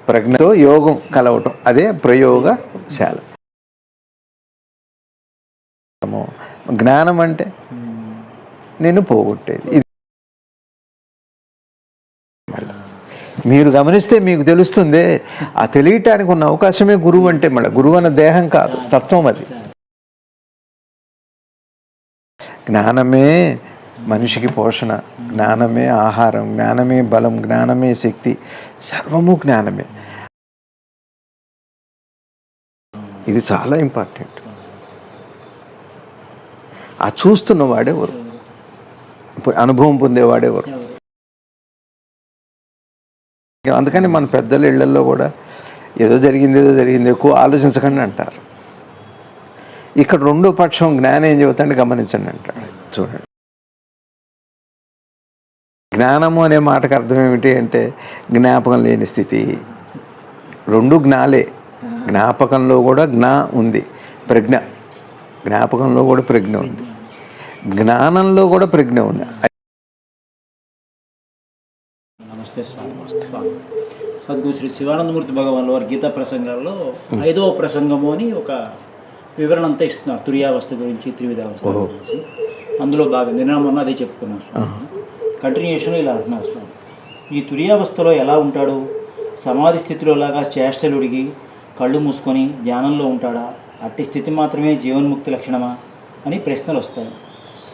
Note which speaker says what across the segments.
Speaker 1: ప్రజ్ఞతో యోగం కలవటం, అదే ప్రయోగశాల. జ్ఞానం అంటే నేను పోగొట్టేది. ఇది మీరు గమనిస్తే మీకు తెలుస్తుంది. ఆ తెలియటానికి ఉన్న అవకాశమే గురువు అంటే. మళ్ళీ గురువు అన్న దేహం కాదు, తత్వం. అది జ్ఞానమే మనిషికి పోషణ, జ్ఞానమే ఆహారం, జ్ఞానమే బలం, జ్ఞానమే శక్తి, సర్వము జ్ఞానమే. ఇది చాలా ఇంపార్టెంట్. ఆ చూస్తున్నవాడెవరు, అనుభవం పొందేవాడెవరు? అందుకని మన పెద్దల ఇళ్లలో కూడా ఏదో జరిగింది ఎక్కువ ఆలోచించకండి అంటారు. ఇక్కడ రెండో పక్షం జ్ఞానం ఏం చెబుతాండి, గమనించండి అంటాడు. చూడండి, జ్ఞానము అనే మాటకు అర్థం ఏమిటి అంటే జ్ఞాపకం లేని స్థితి. రెండు జ్ఞాలే. జ్ఞాపకంలో కూడా జ్ఞా ఉంది, ప్రజ్ఞ. జ్ఞాపకంలో కూడా ప్రజ్ఞ ఉంది, జ్ఞానంలో కూడా ప్రజ్ఞ ఉంది.
Speaker 2: నమస్తే స్వామి. సద్గురు శ్రీ శివానందమూర్తి భగవాన్ వారి గీతా ప్రసంగాల్లో 5వ ప్రసంగము అని ఒక వివరణ అంతా ఇస్తున్నారు. తురియావస్థ గురించి, త్రివిధావస్థ గురించి. అందులో భాగం నిన్న మొన్న అదే చెప్పుకున్నాం స్వామి. కంటిన్యూషన్ ఇలా అంటున్నారు స్వామి. ఈ తురియావస్థలో ఎలా ఉంటాడు? సమాధి స్థితిలో లాగా చేష్టలుడిగి కళ్ళు మూసుకొని ధ్యానంలో ఉంటాడా? అట్టి స్థితి మాత్రమే జీవన్ముక్తి లక్షణమా అని ప్రశ్నలు వస్తాయి.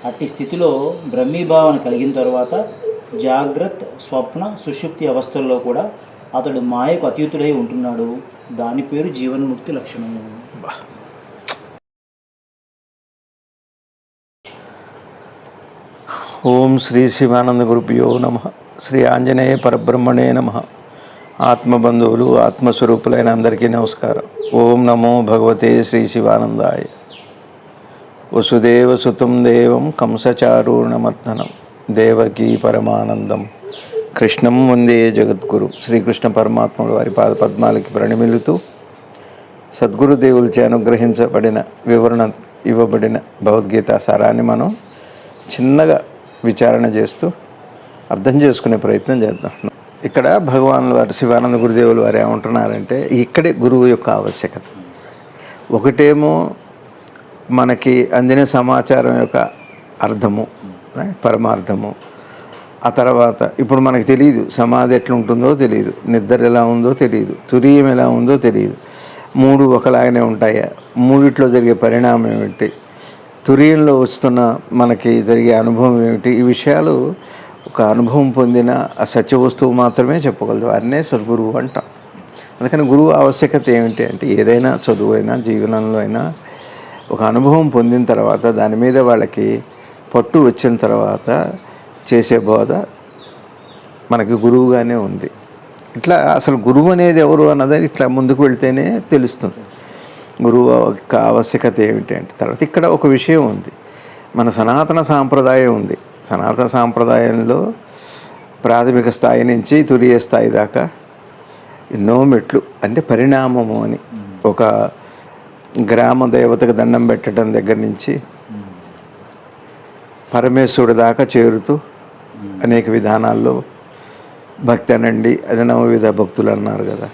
Speaker 2: అట్టి స్థితిలో బ్రహ్మీభావన కలిగిన తర్వాత జాగ్రత్త, స్వప్న, సుషుప్తి అవస్థల్లో కూడా అతడు మాయకు అతీతుడై ఉంటున్నాడు. దాని పేరు జీవన్ముక్తి లక్షణము.
Speaker 1: ఓం శ్రీ శివానంద గురుభ్యో నమః. శ్రీ ఆంజనేయ పరబ్రహ్మణే నమః. ఆత్మబంధువులు, ఆత్మస్వరూపులైన అందరికీ నమస్కారం. ఓం నమో భగవతే శ్రీ శివానందాయ. వసుదేవ సుతం దేవం కంసచారూర్ణమర్దనం దేవకీ పరమానందం కృష్ణం వందే జగద్గురు. శ్రీకృష్ణ పరమాత్ముడు వారి పాదపద్మాలకి ప్రణమిలుతూ సద్గురుదేవులచే అనుగ్రహించబడిన వివరణ ఇవ్వబడిన భగవద్గీత సారాన్ని మనం చిన్నగా విచారణ చేస్తూ అర్థం చేసుకునే ప్రయత్నం చేద్దాం. ఇక్కడ భగవాన్ వారు, శివానంద గురుదేవులు వారు ఏమంటున్నారంటే, ఇక్కడే గురువు యొక్క ఆవశ్యకత. ఒకటేమో మనకి అందిన సమాచారం యొక్క అర్థము, పరమార్థము. ఆ తర్వాత ఇప్పుడు మనకు తెలియదు సమాధి ఎట్లా ఉంటుందో తెలియదు, నిద్ర ఎలా ఉందో తెలియదు, తురియం ఎలా ఉందో తెలియదు. మూడు ఒకలాగానే ఉంటాయా? మూడిట్లో జరిగే పరిణామం ఏమిటి? తురియంలో వస్తున్న మనకి జరిగే అనుభవం ఏమిటి? ఈ విషయాలు ఒక అనుభవం పొందిన ఆ సత్య వస్తువు మాత్రమే చెప్పగలదు. వారినే సద్గురువు అంటాం. అందుకని గురువు ఆవశ్యకత ఏమిటి అంటే, ఏదైనా చదువు అయినా జీవనంలో అయినా ఒక అనుభవం పొందిన తర్వాత దాని మీద వాళ్ళకి పట్టు వచ్చిన తర్వాత చేసే బోధ మనకి గురువుగానే ఉంది. ఇట్లా అసలు గురువు అనేది ఎవరు అన్నది ఇట్లా ముందుకు వెళ్తేనే తెలుస్తుంది గురువు యొక్క ఆవశ్యకత ఏమిటి అంటే. తర్వాత ఇక్కడ ఒక విషయం ఉంది, మన సనాతన సాంప్రదాయం ఉంది. సనాతన సాంప్రదాయంలో ప్రాథమిక స్థాయి నుంచి తురియ స్థాయి దాకా ఎన్నో మెట్లు, అంటే పరిణామము అని. ఒక గ్రామ దేవతకు దండం పెట్టడం దగ్గర నుంచి పరమేశ్వరుడి దాకా చేరుతూ అనేక విధానాల్లో భక్తి అనండి, అది నవవిధ భక్తులు అన్నారు కదా.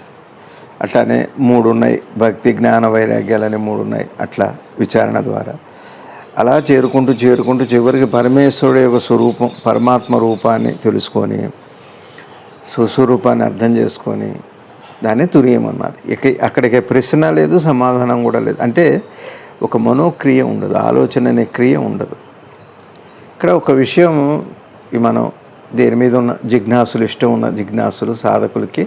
Speaker 1: అట్లానే 3 ఉన్నాయి, భక్తి, జ్ఞాన, వైరాగ్యాలని 3 ఉన్నాయి. అట్లా విచారణ ద్వారా అలా చేరుకుంటూ చివరికి పరమేశ్వరుడు యొక్క స్వరూపం, పరమాత్మ రూపాన్ని తెలుసుకొని స్వస్వరూపాన్ని అర్థం చేసుకొని దాన్ని తురియమన్నారు. అక్కడికి ప్రశ్న లేదు, సమాధానం కూడా లేదు. అంటే ఒక మనోక్రియ ఉండదు, ఆలోచన అనే క్రియ ఉండదు. ఇక్కడ ఒక విషయం, మనం దేని మీద ఉన్న జిజ్ఞాసులు, ఇష్టం ఉన్న జిజ్ఞాసులు, సాధకులకి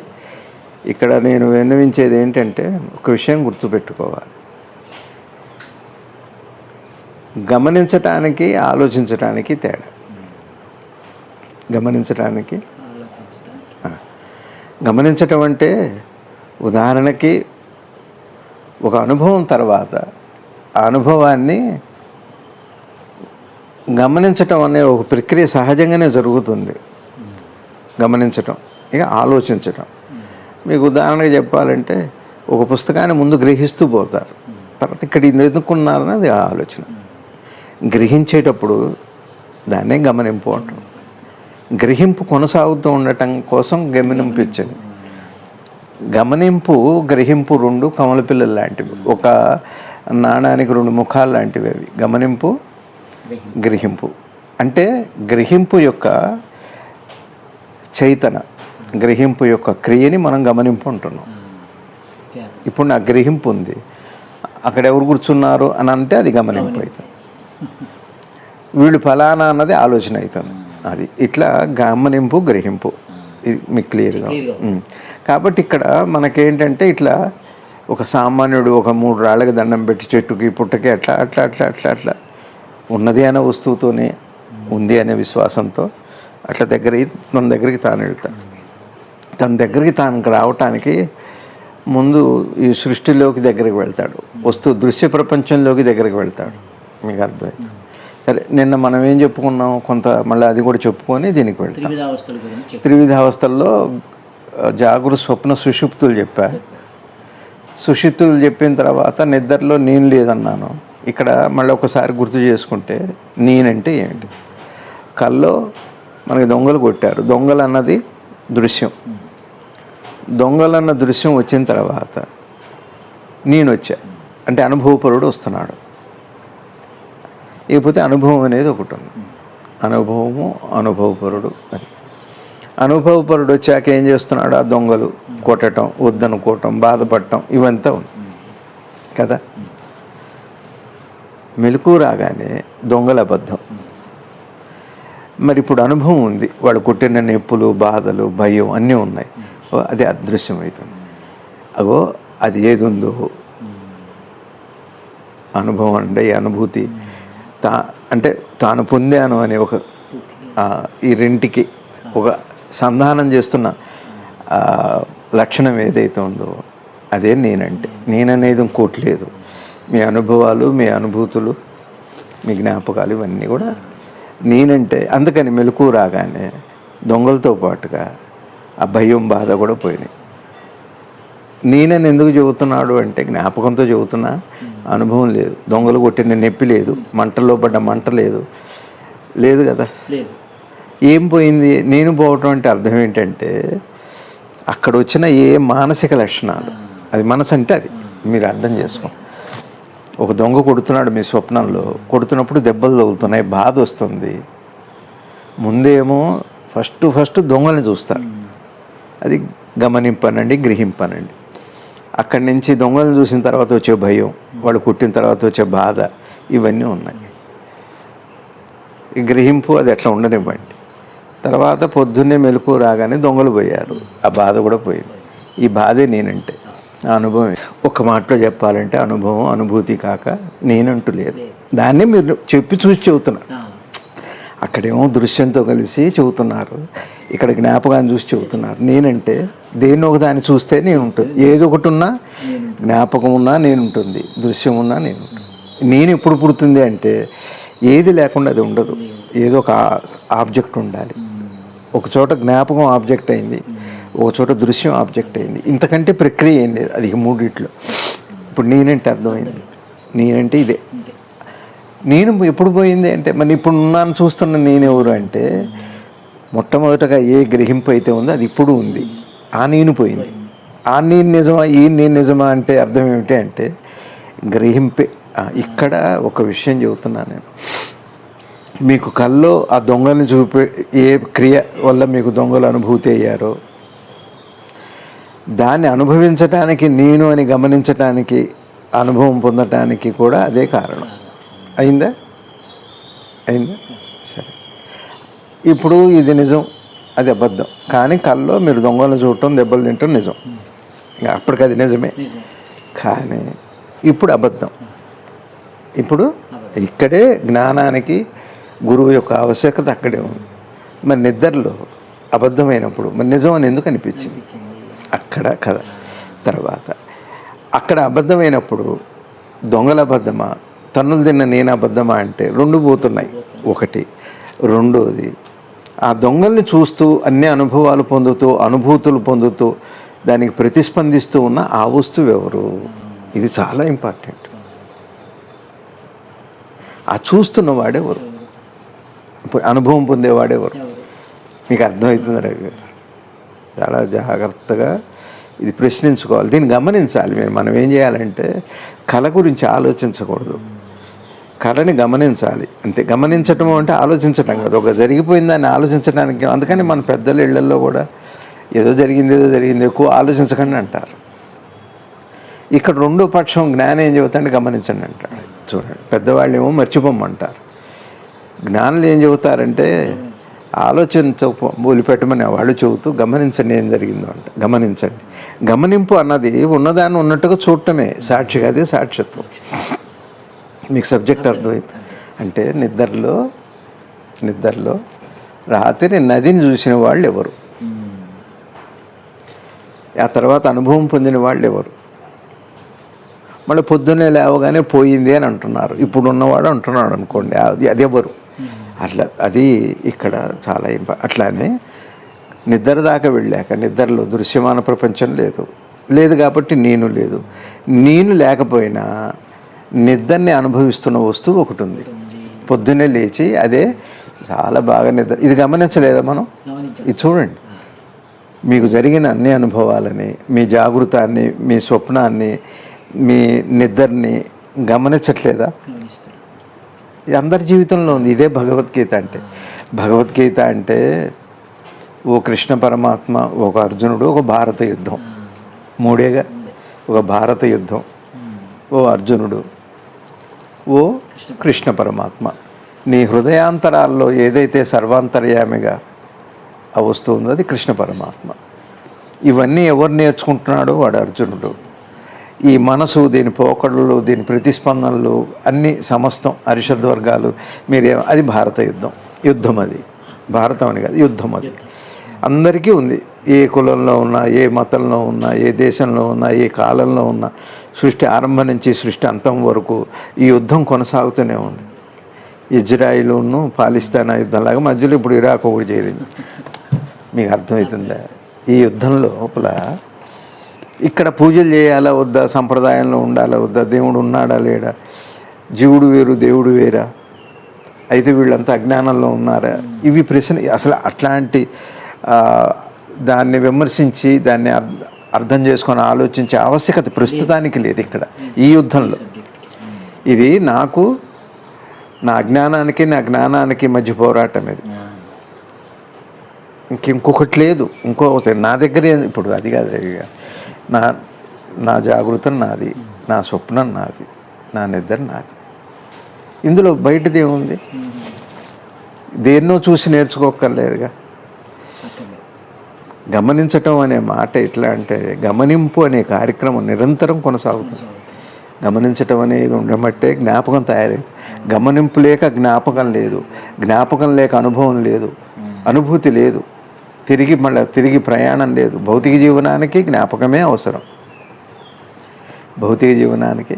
Speaker 1: ఇక్కడ నేను విన్నవించేది ఏంటంటే, ఒక విషయం గుర్తుపెట్టుకోవాలి. గమనించటానికి, ఆలోచించటానికి తేడా. గమనించటం అంటే ఉదాహరణకి ఒక అనుభవం తర్వాత ఆ అనుభవాన్ని గమనించటం అనే ఒక ప్రక్రియ సహజంగానే జరుగుతుంది. గమనించటం, ఇక ఆలోచించటం. మీకు ఉదాహరణగా చెప్పాలంటే, ఒక పుస్తకాన్ని ముందు గ్రహిస్తూ పోతారు, తర్వాత ఇక్కడ ఎందుకున్నారన్నది ఆలోచన. గ్రహించేటప్పుడు దాన్నే గమనింపు అంటాం. గ్రహింపు కొనసాగుతూ ఉండటం కోసం గమనింపు ఇచ్చింది. గమనింపు గ్రహింపు రెండు కమల పిల్లలు లాంటివి, ఒక నాణానికి రెండు ముఖాలు లాంటివి అవి. గమనింపు గ్రహింపు అంటే గ్రహింపు యొక్క చైతన్య, గ్రహింపు యొక్క క్రియని మనం గమనింపు అంటున్నాం. ఇప్పుడు నా గ్రహింపు ఉంది, అక్కడ ఎవరు కూర్చున్నారు అని అంటే అది గమనింపు అవుతుంది. వీళ్ళు ఫలానా అన్నది ఆలోచన అవుతుంది. అది ఇట్లా గమనింపు గ్రహింపు, ఇది మీకు క్లియర్గా. కాబట్టి ఇక్కడ మనకేంటంటే ఇట్లా ఒక సామాన్యుడు ఒక 3 రాళ్ళకి దండం పెట్టి చెట్టుకి పుట్టకి అట్లా అట్లా అట్లా అట్లా అట్లా ఉన్నది అనే వస్తువుతోనే ఉంది అనే విశ్వాసంతో అట్లా తన దగ్గరికి తాను వెళ్తాడు. తన దగ్గరికి తాను రావటానికి ముందు ఈ సృష్టిలోకి దగ్గరికి వెళ్తాడు, దృశ్య ప్రపంచంలోకి దగ్గరికి వెళ్తాడు. మీకు అర్థమైంది? సరే, నిన్న మనం ఏం చెప్పుకున్నాం కొంత, మళ్ళీ అది కూడా చెప్పుకొని దీనికి వెళ్తాం. త్రివిధ అవస్థల్లో జాగృత స్వప్న సుషుప్తులు చెప్పా. సుషుప్తులు చెప్పిన తర్వాత నిద్రలో నేను లేదన్నాను. ఇక్కడ మళ్ళీ ఒకసారి గుర్తు చేసుకుంటే నేనంటే ఏంటి? కల్లో మనకి దొంగలు కొట్టారు, దొంగలు అన్నది దృశ్యం. దొంగలన్న దృశ్యం వచ్చిన తర్వాత నేను వచ్చా అంటే అనుభవపరుడు వస్తున్నాడు. ఇకపోతే అనుభవం అనేది ఒకటి ఉంది, అనుభవము అనుభవపరుడు. అది అనుభవపరుడు వచ్చాక ఏం చేస్తున్నాడు? ఆ దొంగలు కొట్టడం, వద్దనుకోవటం, బాధపడటం ఇవంతా ఉంది కదా. మెలకు రాగానే దొంగల అబద్ధం. మరి ఇప్పుడు అనుభవం ఉంది, వాళ్ళు కొట్టిన నొప్పులు, బాధలు, భయం అన్నీ ఉన్నాయి. అది అదృశ్యం అవుతుంది. అగో అది ఏది ఉందో అనుభవం అంటే ఈ అనుభూతి అంటే తాను పొందాను అనే ఒక ఈ రెంటికి ఒక సంధానం చేస్తున్న లక్షణం ఏదైతే ఉందో అదే నేనంటే. నేననేది ఇంకోటి లేదు. మీ అనుభవాలు, మీ అనుభూతులు, మీ జ్ఞాపకాలు ఇవన్నీ కూడా నేనంటే. అందుకని మెలకు రాగానే దొంగలతో పాటుగా ఆ భయం, బాధ కూడా పోయినాయి. నేనని ఎందుకు చెబుతున్నాడు అంటే జ్ఞాపకంతో చెబుతున్నా. అనుభవం లేదు, దొంగలు కొట్టిన నొప్పి లేదు, మంటల్లో పడ్డ మంట లేదు, లేదు కదా. ఏం పోయింది? నేను పోవటం అంటే అర్థం ఏంటంటే అక్కడ వచ్చిన ఏ మానసిక లక్షణాలు, అది మనసు అంటే అది మీరు అర్థం చేసుకో. ఒక దొంగ కొడుతున్నాడు మీ స్వప్నంలో, కొడుతున్నప్పుడు దెబ్బలు తగులుతున్నాయి, బాధ వస్తుంది. ముందేమో ఫస్ట్ దొంగల్ని చూస్తారు, అది గమనింపనండి, గ్రహింపనండి. అక్కడి నుంచి దొంగలను చూసిన తర్వాత వచ్చే భయం, వాడు కుట్టిన తర్వాత వచ్చే బాధ, ఇవన్నీ ఉన్నాయి. ఈ గ్రహింపు అది ఎట్లా ఉండనివ్వండి. తర్వాత పొద్దున్నే మెలకు రాగానే దొంగలు పోయారు, ఆ బాధ కూడా పోయింది. ఈ బాధే నేనంటే, ఆ అనుభవం. ఒక మాటలో చెప్పాలంటే అనుభవం అనుభూతి కాక నేనంటూ లేదు. దాన్నే మీరు చెప్పి చూసి చెబుతున్నారు. అక్కడేమో దృశ్యంతో కలిసి చెబుతున్నారు, ఇక్కడ జ్ఞాపకాన్ని చూసి చెబుతున్నారు. నేనంటే దేన్ని ఒక దాన్ని చూస్తే నేను ఉంటుంది. ఏదో ఒకటి ఉన్నా, జ్ఞాపకం ఉన్నా నేను ఉంటుంది, దృశ్యం ఉన్నా నేను ఉంటుంది. నేను ఎప్పుడు పుడుతుంది అంటే ఏది లేకుండా అది ఉండదు. ఏదో ఒక ఆబ్జెక్ట్ ఉండాలి. ఒక చోట జ్ఞాపకం ఆబ్జెక్ట్ అయింది, ఒక చోట దృశ్యం ఆబ్జెక్ట్ అయింది. ఇంతకంటే ప్రక్రియ ఏం లేదు. అది మూడిట్లో. ఇప్పుడు నేనంటే అర్థమైంది. నేనంటే ఇదే. నేను ఎప్పుడు పోయింది అంటే, మరి ఇప్పుడు ఉన్నాను చూస్తున్న నేనెవరు అంటే, మొట్టమొదటగా ఏ గ్రహింపు అయితే ఉందో అది ఇప్పుడు ఉంది. ఆ నేను పోయింది. ఆ నేను నిజమా, ఈ నేను నిజమా అంటే అర్థం ఏమిటి అంటే గ్రహింపే. ఇక్కడ ఒక విషయం చెబుతున్నాను నేను. మీకు కల్లో ఆ దొంగల్ని చూపే ఏ క్రియ వల్ల మీకు దొంగలు అనుభూతి అయ్యారో దాన్ని అనుభవించటానికి, నేను అని గమనించటానికి, అనుభవం పొందటానికి కూడా అదే కారణం. అయిందా? సరే, ఇప్పుడు ఇది నిజం, అది అబద్ధం. కానీ కల్లో మీరు దొంగలను చూడటం, దెబ్బలు తింటం నిజం. ఇంకా అప్పటికి అది నిజమే. కానీ ఇప్పుడు అబద్ధం. ఇప్పుడు ఇక్కడే జ్ఞానానికి గురువు యొక్క ఆవశ్యకత అక్కడే ఉంది. మరి నిద్రలో అబద్ధమైనప్పుడు మరి నిజం అని ఎందుకు అనిపించింది? అక్కడ కథ. తర్వాత అక్కడ అబద్ధమైనప్పుడు దొంగల అబద్ధమా, తన్నులు తిన్న నేను అబద్ధమా అంటే రెండు పోతున్నాయి. ఒకటి. రెండోది, ఆ దొంగల్ని చూస్తూ అన్ని అనుభవాలు పొందుతూ, అనుభూతులు పొందుతూ దానికి ప్రతిస్పందిస్తూ ఉన్న ఆ వస్తువు ఎవరు? ఇది చాలా ఇంపార్టెంట్. ఆ చూస్తున్న వాడెవరు? ఇప్పుడు అనుభవం పొందేవాడెవరు? మీకు అర్థమవుతుంది రవి గారు? చాలా జాగ్రత్తగా ఇది ప్రశ్నించుకోవాలి, దీన్ని గమనించాలి. మనం ఏం చేయాలంటే కళ గురించి ఆలోచించకూడదు, కళని గమనించాలి అంతే. గమనించటం అంటే ఆలోచించటం కాదు, ఒక జరిగిపోయిందని ఆలోచించడానికి. అందుకని మన పెద్దల ఇళ్లలో కూడా ఏదో జరిగింది ఎక్కువ ఆలోచించకండి అంటారు. ఇక్కడ రెండో పక్షం జ్ఞానం ఏం చెబుతాంటే గమనించండి అంటాడు. చూడండి, పెద్దవాళ్ళు ఏమో మర్చిపోమ్మంటారు, జ్ఞానులు ఏం చెబుతారంటే వదిలిపెట్టమని వాళ్ళు చెబుతూ గమనించండి ఏం జరిగిందో అంటే. గమనించండి, గమనింపు అన్నది ఉన్నదాన్ని ఉన్నట్టుగా చూడటమే సాక్షిగా, అదే సాక్షిత్వం. మీకు సబ్జెక్ట్ అర్థమైంది అంటే నిద్రలో రాత్రి నదిని చూసిన వాళ్ళు ఎవరు, ఆ తర్వాత అనుభవం పొందిన వాళ్ళు ఎవరు, మళ్ళీ పొద్దున్నే లేవగానే పోయింది అని అంటున్నారు, ఇప్పుడు ఉన్నవాడు అంటున్నాడు అనుకోండి, అది ఎవరు? అట్లా అది ఇక్కడ చాలా అట్లానే నిద్ర దాకా వెళ్ళాక నిద్రలో దృశ్యమాన ప్రపంచం లేదు కాబట్టి నేను లేకపోయినా నిద్రని అనుభవిస్తున్న వస్తువు ఒకటి ఉంది. పొద్దున్నే లేచి అదే చాలా బాగా నిద్ర, ఇది గమనించలేదా మనం? ఇది చూడండి, మీకు జరిగిన అన్ని అనుభవాలని, మీ జాగృతాన్ని, మీ స్వప్నాన్ని, మీ నిద్రని గమనించట్లేదా? అందరి జీవితంలో ఉంది. ఇదే భగవద్గీత అంటే. భగవద్గీత అంటే ఓ కృష్ణ పరమాత్మ, ఒక అర్జునుడు, ఒక భారత యుద్ధం, మూడేగా. ఒక భారత యుద్ధం, ఓ అర్జునుడు, ఓ కృష్ణ పరమాత్మ. నీ హృదయాంతరాల్లో ఏదైతే సర్వాంతర్యామిగా ఆ వస్తువు ఉందో అది కృష్ణ పరమాత్మ. ఇవన్నీ ఎవరు నేర్చుకుంటున్నాడో వాడు అర్జునుడు. ఈ మనసు, దీని పోకడలు, దీని ప్రతిస్పందనలు అన్నీ సమస్తం అరిషద్వర్గాలు అది భారత యుద్ధం అది భారతం అని కాదు, యుద్ధం అది అందరికీ ఉంది. ఏ కులంలో ఉన్నా, ఏ మతంలో ఉన్నా, ఏ దేశంలో ఉన్నా, ఏ కాలంలో ఉన్నా, సృష్టి ఆరంభం నుంచి సృష్టి అంతం వరకు ఈ యుద్ధం కొనసాగుతూనే ఉంది. ఇజ్రాయిలును పాలిస్తాన్ యుద్ధంలాగా మధ్యలో ఇప్పుడు ఇరాక్ ఒకటి చేరింది. మీకు అర్థమవుతుందా? ఈ యుద్ధం లోపల ఇక్కడ పూజలు చేయాలా వద్దా, సంప్రదాయంలో ఉండాలా వద్దా, దేవుడు ఉన్నాడా లేడా, జీవుడు వేరు దేవుడు వేరా, అయితే వీళ్ళంతా అజ్ఞానంలో ఉన్నారా, ఇవి ప్రశ్న. అసలు అట్లాంటి దాన్ని విమర్శించి దాన్ని అర్థం చేసుకొని ఆలోచించే ఆవశ్యకత ప్రస్తుతానికి లేదు ఇక్కడ ఈ యుద్ధంలో. ఇది నాకు, నా అజ్ఞానానికి నా జ్ఞానానికి మధ్య పోరాటం ఇది, ఇంకొకటి లేదు. నా దగ్గరే ఇప్పుడు అది కాదు, నా జాగృతం నాది, నా స్వప్నం నాది, నా నిద్ర నాది. ఇందులో బయటది ఏముంది? దేన్నో చూసి నేర్చుకోక్కర్లేదుగా. గమనించటం అనే మాట ఎట్లా అంటే, గమనింపు అనే కార్యక్రమం నిరంతరం కొనసాగుతుంది. గమనించటం అనేది ఉండబట్టే జ్ఞాపకం తయారైంది. గమనింపు లేక జ్ఞాపకం లేదు, జ్ఞాపకం లేక అనుభవం లేదు, అనుభూతి లేదు, తిరిగి ప్రయాణం లేదు. భౌతిక జీవనానికి జ్ఞాపకమే అవసరం, భౌతిక జీవనానికి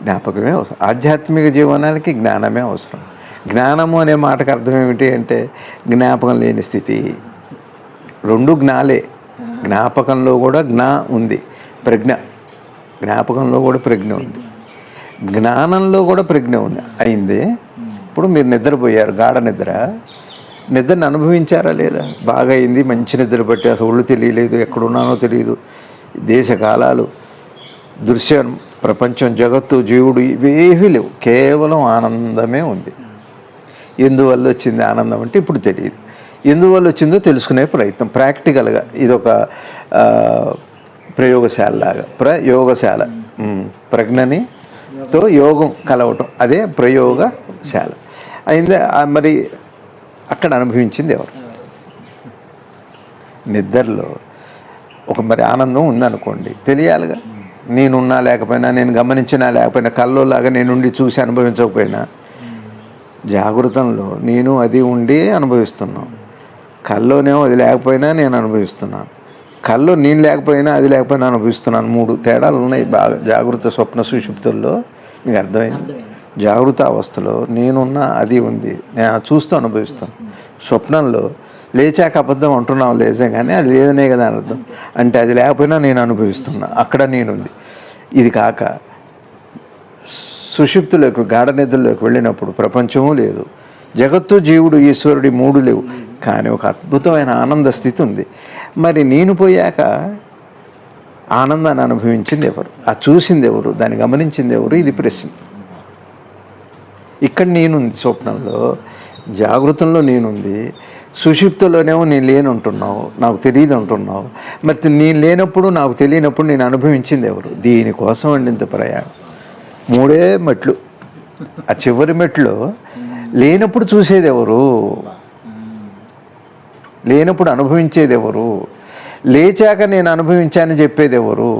Speaker 1: జ్ఞాపకమే అవసరం, ఆధ్యాత్మిక జీవనానికి జ్ఞానమే అవసరం. జ్ఞానము అనే మాటకు అర్థం ఏమిటి అంటే జ్ఞాపకం లేని స్థితి. రెండు జ్ఞాలే. జ్ఞాపకంలో కూడా ఉంది, జ్ఞాపకంలో కూడా ప్రజ్ఞ ఉంది, జ్ఞానంలో కూడా ప్రజ్ఞ ఉంది. అయింది. ఇప్పుడు మీరు నిద్రపోయారు, గాఢ నిద్రని అనుభవించారా లేదా? బాగా అయింది, మంచి నిద్ర పట్టి అసలు ఒళ్ళు తెలియలేదు, ఎక్కడున్నానో తెలియదు, దేశకాలాలు, దృశ్యం, ప్రపంచం, జగత్తు, జీవుడు ఇవేవీ లేవు, కేవలం ఆనందమే ఉంది. ఎందువల్ల వచ్చింది ఆనందం అంటే ఇప్పుడు తెలియదు. ఎందువల్ల వచ్చిందో తెలుసుకునే ప్రయత్నం ప్రాక్టికల్గా. ఇదొక ప్రయోగశాలలాగా, ప్రజ్ఞనితో యోగం కలవటం, అదే ప్రయోగశాల అయిందే. మరి అక్కడ అనుభవించింది ఎవరు? నిద్రలో మరి ఆనందం ఉందనుకోండి, తెలియాలిగా. నేనున్నా లేకపోయినా, నేను గమనించినా లేకపోయినా, కల్లోలాగా నేనుండి చూసి అనుభవించకపోయినా, జాగృతంలో నేను అది ఉండి అనుభవిస్తున్నాను, కల్లోనేమో అది లేకపోయినా నేను అనుభవిస్తున్నాను, కల్లో నేను లేకపోయినా అది లేకపోయినా అనుభవిస్తున్నాను. 3 తేడాలు ఉన్నాయి బాగా జాగృత, స్వప్న, సుషుప్తుల్లో. మీకు అర్థమైంది? జాగృత అవస్థలో నేనున్నా అది ఉంది, నేను చూస్తూ అనుభవిస్తాను. స్వప్నంలో లేచాక అబద్ధం అంటున్నావు, లేచా కానీ అది లేదనే కదా అర్థం. అంటే అది లేకపోయినా నేను అనుభవిస్తున్నా, అక్కడ నేనుంది. ఇది కాక సుషుప్తులకు, గాఢ నిద్రలోకి వెళ్ళినప్పుడు ప్రపంచము లేదు, జగత్తు, జీవుడు, ఈశ్వరుడి 3 లేవు, కానీ ఒక అద్భుతమైన ఆనంద స్థితి ఉంది. మరి నేను పోయాక ఆనందాన్ని అనుభవించింది ఎవరు, ఆ చూసింది ఎవరు, దాన్ని గమనించింది ఎవరు, ఇది ప్రశ్న. ఇక్కడ నేనుంది స్వప్నంలో, జాగృతంలో నేనుంది, సుషుప్తిలోనేమో నేను లేను అంటున్నావు, నాకు తెలియదు అంటున్నావు. మరి నేను లేనప్పుడు నాకు తెలియనప్పుడు నేను అనుభవించింది ఎవరు? దీనికోసం అండి ఇంత ప్రయాణం. 3 మెట్లు. ఆ చివరి మెట్లు లేనప్పుడు చూసేది ఎవరు, లేనప్పుడు అనుభవించేది ఎవరు, లేచాక నేను అనుభవించానని చెప్పేది ఎవరు?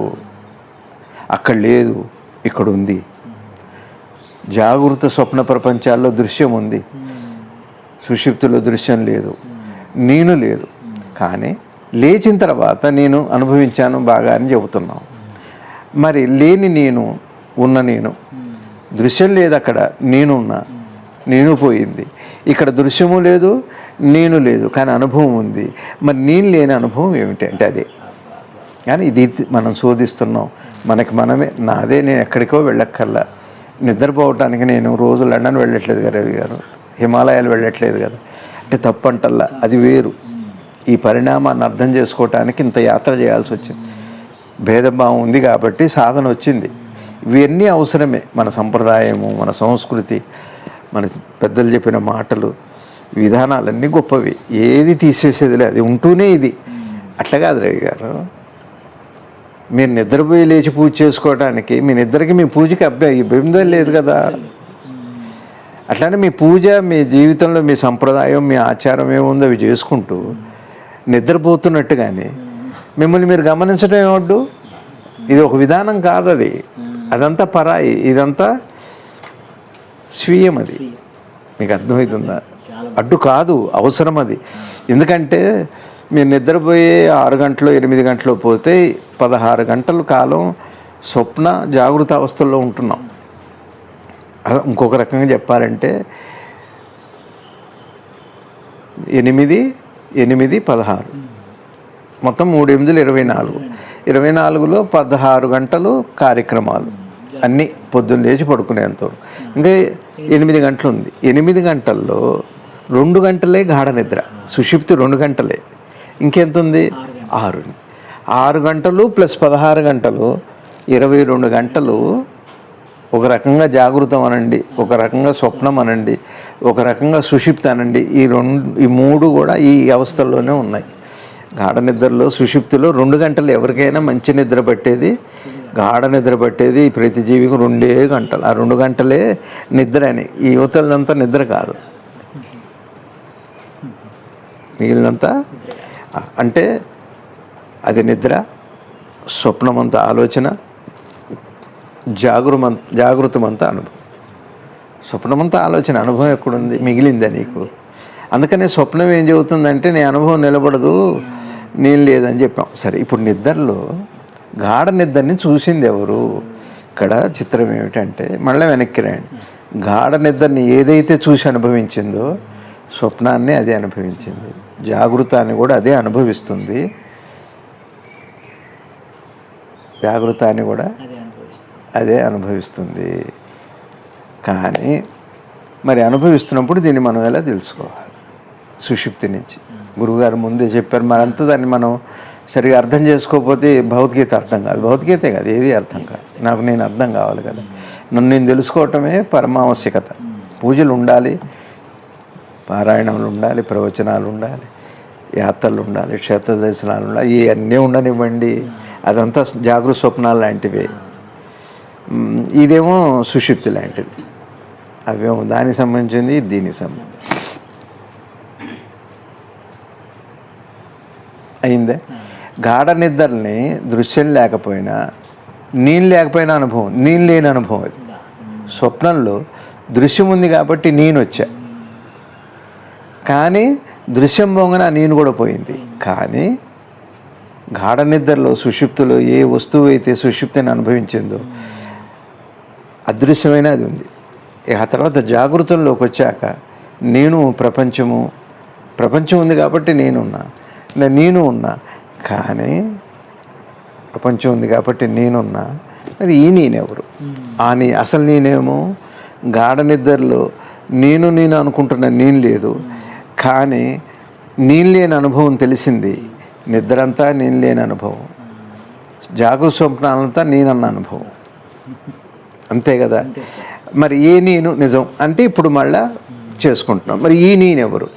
Speaker 1: అక్కడ లేదు, ఇక్కడ ఉంది. జాగృత స్వప్న ప్రపంచాల్లో దృశ్యం ఉంది, సుషుప్తిలో దృశ్యం లేదు, నేను లేదు. కానీ లేచిన తర్వాత నేను అనుభవించాను బాగా అని చెబుతున్నాం. మరి లేని నేను, ఉన్న నేను, దృశ్యం లేదు, అక్కడ నేనున్నా, నేను పోయింది. ఇక్కడ దృశ్యము లేదు, నేను లేదు, కానీ అనుభవం ఉంది. మరి నేను లేని అనుభవం ఏమిటి అంటే అదే. కానీ ఇది మనం శోధిస్తున్నాం, మనకి మనమే. నాదే, నేను ఎక్కడికో వెళ్ళక్కర్లా. నిద్రపోవటానికి నేను రోజు లండన్ వెళ్ళట్లేదు కదా రవి గారు, హిమాలయాలు వెళ్ళట్లేదు కదా. అంటే తప్పు అంటల్లా, అది వేరు. ఈ పరిణామాన్ని అర్థం చేసుకోవటానికి ఇంత యాత్ర చేయాల్సి వచ్చింది. భేదభావం ఉంది కాబట్టి సాధన వచ్చింది. ఇవన్నీ అవసరమే. మన సంప్రదాయము, మన సంస్కృతి, మన పెద్దలు చెప్పిన మాటలు, విధానాలన్నీ గొప్పవి. ఏది తీసేసేదిలే, అది ఉంటూనే ఇది. అట్లా కాదు రవి గారు, మీరు నిద్రపోయి లేచి పూజ చేసుకోవడానికి, మీ నిద్రకి మీ పూజకి ఇబ్బంది లేదు కదా. అట్లానే మీ పూజ, మీ జీవితంలో మీ సంప్రదాయం, మీ ఆచారం ఏముందో అవి చేసుకుంటూ నిద్రపోతున్నట్టుగానే మిమ్మల్ని మీరు గమనించడం ఏమడ్డు? ఇది ఒక విధానం కాదు, అది అదంతా పరాయి, ఇదంతా స్వీయం. అది మీకు అర్థమవుతుందా? అడ్డు కాదు, అవసరం అది. ఎందుకంటే మీరు నిద్రపోయే 6 గంటలు 8 గంటలు పోతే 16 గంటల కాలం స్వప్న జాగృత అవస్థల్లో ఉంటున్నాం. ఇంకొక రకంగా చెప్పాలంటే 8, 8, 16 మొత్తం 3 8 24. 24లో 16 గంటలు కార్యక్రమాలు అన్నీ, పొద్దున్న లేచి పడుకునేంత. ఇంకా 8 గంటలు ఉంది. 8 గంటల్లో 2 గంటలే గాఢ నిద్ర, సుషుప్తి 2 గంటలే. ఇంకెంత ఉంది? 6. 6 గంటలు ప్లస్ 16 గంటలు, 22 గంటలు ఒక రకంగా జాగృతం అనండి, ఒక రకంగా స్వప్నం అనండి, ఒక రకంగా సుషుప్తి అనండి. ఈ 3 కూడా ఈ అవస్థల్లోనే ఉన్నాయి. గాఢ నిద్రలో, సుషుప్తిలో 2 గంటలు. ఎవరికైనా మంచి నిద్ర పట్టేది, గాఢ నిద్ర పట్టేది ప్రతి జీవికి 2 గంటలు. ఆ 2 గంటలే నిద్ర అని. ఈ యువతలంతా నిద్ర కాదు, మిగిలినంతా అంటే అది నిద్ర, స్వప్నమంతా ఆలోచన, జాగృతమంతా అనుభవం. స్వప్నమంతా ఆలోచన, అనుభవం ఎక్కడుంది? మిగిలిందా నీకు? అందుకనే స్వప్నం ఏం చెబుతుందంటే నీ అనుభవం నిలబడదు, నేను లేదని చెప్పాం. సరే, ఇప్పుడు నిద్రలో గాఢ నిద్రని చూసింది ఎవరు? ఇక్కడ చిత్రం ఏమిటంటే, మళ్ళీ వెనక్కి రండి. గాఢ నిద్రని ఏదైతే చూసి అనుభవించిందో స్వప్నాన్ని అదే అనుభవించింది, జాగృతాన్ని కూడా అదే అనుభవిస్తుంది, జాగృతాన్ని కూడా అదే అనుభవిస్తుంది. కానీ మరి అనుభవిస్తున్నప్పుడు దీన్ని మనం ఎలా తెలుసుకోవాలి? సుషుప్తి నుంచి గురువుగారు ముందే చెప్పారు. మరంతా దాన్ని మనం సరిగా అర్థం చేసుకోకపోతే భగవద్గీత అర్థం కాదు, భగవద్గీతే కాదు, ఏది అర్థం కాదు. నేను అర్థం కావాలి కదా. నన్ను నేను తెలుసుకోవటమే పరమావశ్యకత. పూజలు ఉండాలి, పారాయణాలు ఉండాలి, ప్రవచనాలు ఉండాలి, యాత్రలు ఉండాలి, క్షేత్ర దర్శనాలు ఉండాలి, ఇవన్నీ ఉండనివ్వండి. అదంతా జాగృత స్వప్నాలు లాంటివే. ఇదేమో సుషుప్తి లాంటిది. అవేమో దానికి సంబంధించింది, దీనికి సంబంధించి. అయిందే. గాఢ నిద్రని దృశ్యం లేకపోయినా, నేను లేకపోయినా అనుభవం, నేను లేని అనుభవం. అది స్వప్నంలో దృశ్యం ఉంది కాబట్టి నేను వచ్చా, కానీ దృశ్యం పోగానే నేను కూడా పోయింది. కానీ గాఢ నిద్రలో, సుషుప్తిలో ఏ వస్తువు అయితే సుషుప్తిని అనుభవించిందో అదృశ్యమైన అది ఉంది. ఆ తర్వాత జాగృతంలోకి వచ్చాక నేను, ప్రపంచం ఉంది కాబట్టి నేను ఉన్నా, కానీ ప్రపంచం ఉంది కాబట్టి నేనున్నా. మరి ఈ నేనెవరు? అసలు నేనేమో గాఢ నిద్రలో నేను అనుకుంటున్నా, నేను లేదు. కానీ నేను లేని అనుభవం తెలిసింది. నిద్ర అంతా నేను లేని అనుభవం, జాగృత స్వప్నాలంతా నేనన్న అనుభవం, అంతే కదా.
Speaker 2: అంతే సార్.
Speaker 1: మరి ఏ నేను నిజం అంటే ఇప్పుడు మళ్ళా చేసుకుంటున్నాం. మరి ఈ నేనెవరు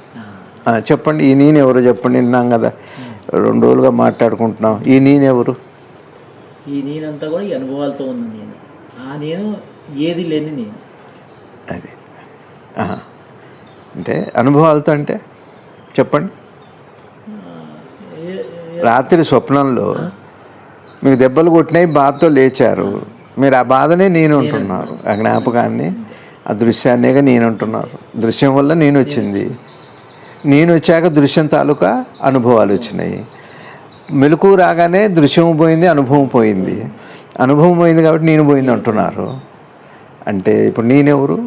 Speaker 1: చెప్పండి, ఈ నేనెవరు చెప్పండి. విన్నాం కదా 2 రోజులుగా మాట్లాడుకుంటున్నాం. ఈ నేనెవరు?
Speaker 2: ఈ నేనంతా కూడా ఈ అనుభవాలతో ఉన్న నేను. ఆ నేను ఏది లేని నేను.
Speaker 1: అది అంటే అనుభవాలతో అంటే చెప్పండి. రాత్రి స్వప్నంలో మీకు దెబ్బలు కొట్టినాయి, బాధతో లేచారు. మీరు ఆ బాధనే నేను ఉంటున్నారు, ఆ జ్ఞాపకాన్ని, ఆ దృశ్యాన్నిగా నేను ఉంటున్నారు. దృశ్యం వల్ల నేను వచ్చింది, నేను వచ్చాక దృశ్యం తాలూకా అనుభవాలు వచ్చినాయి. మెలకు రాగానే దృశ్యం పోయింది, అనుభవం పోయింది. అనుభవం పోయింది కాబట్టి నేను పోయింది అంటున్నారు. అంటే ఇప్పుడు నేనెవరు?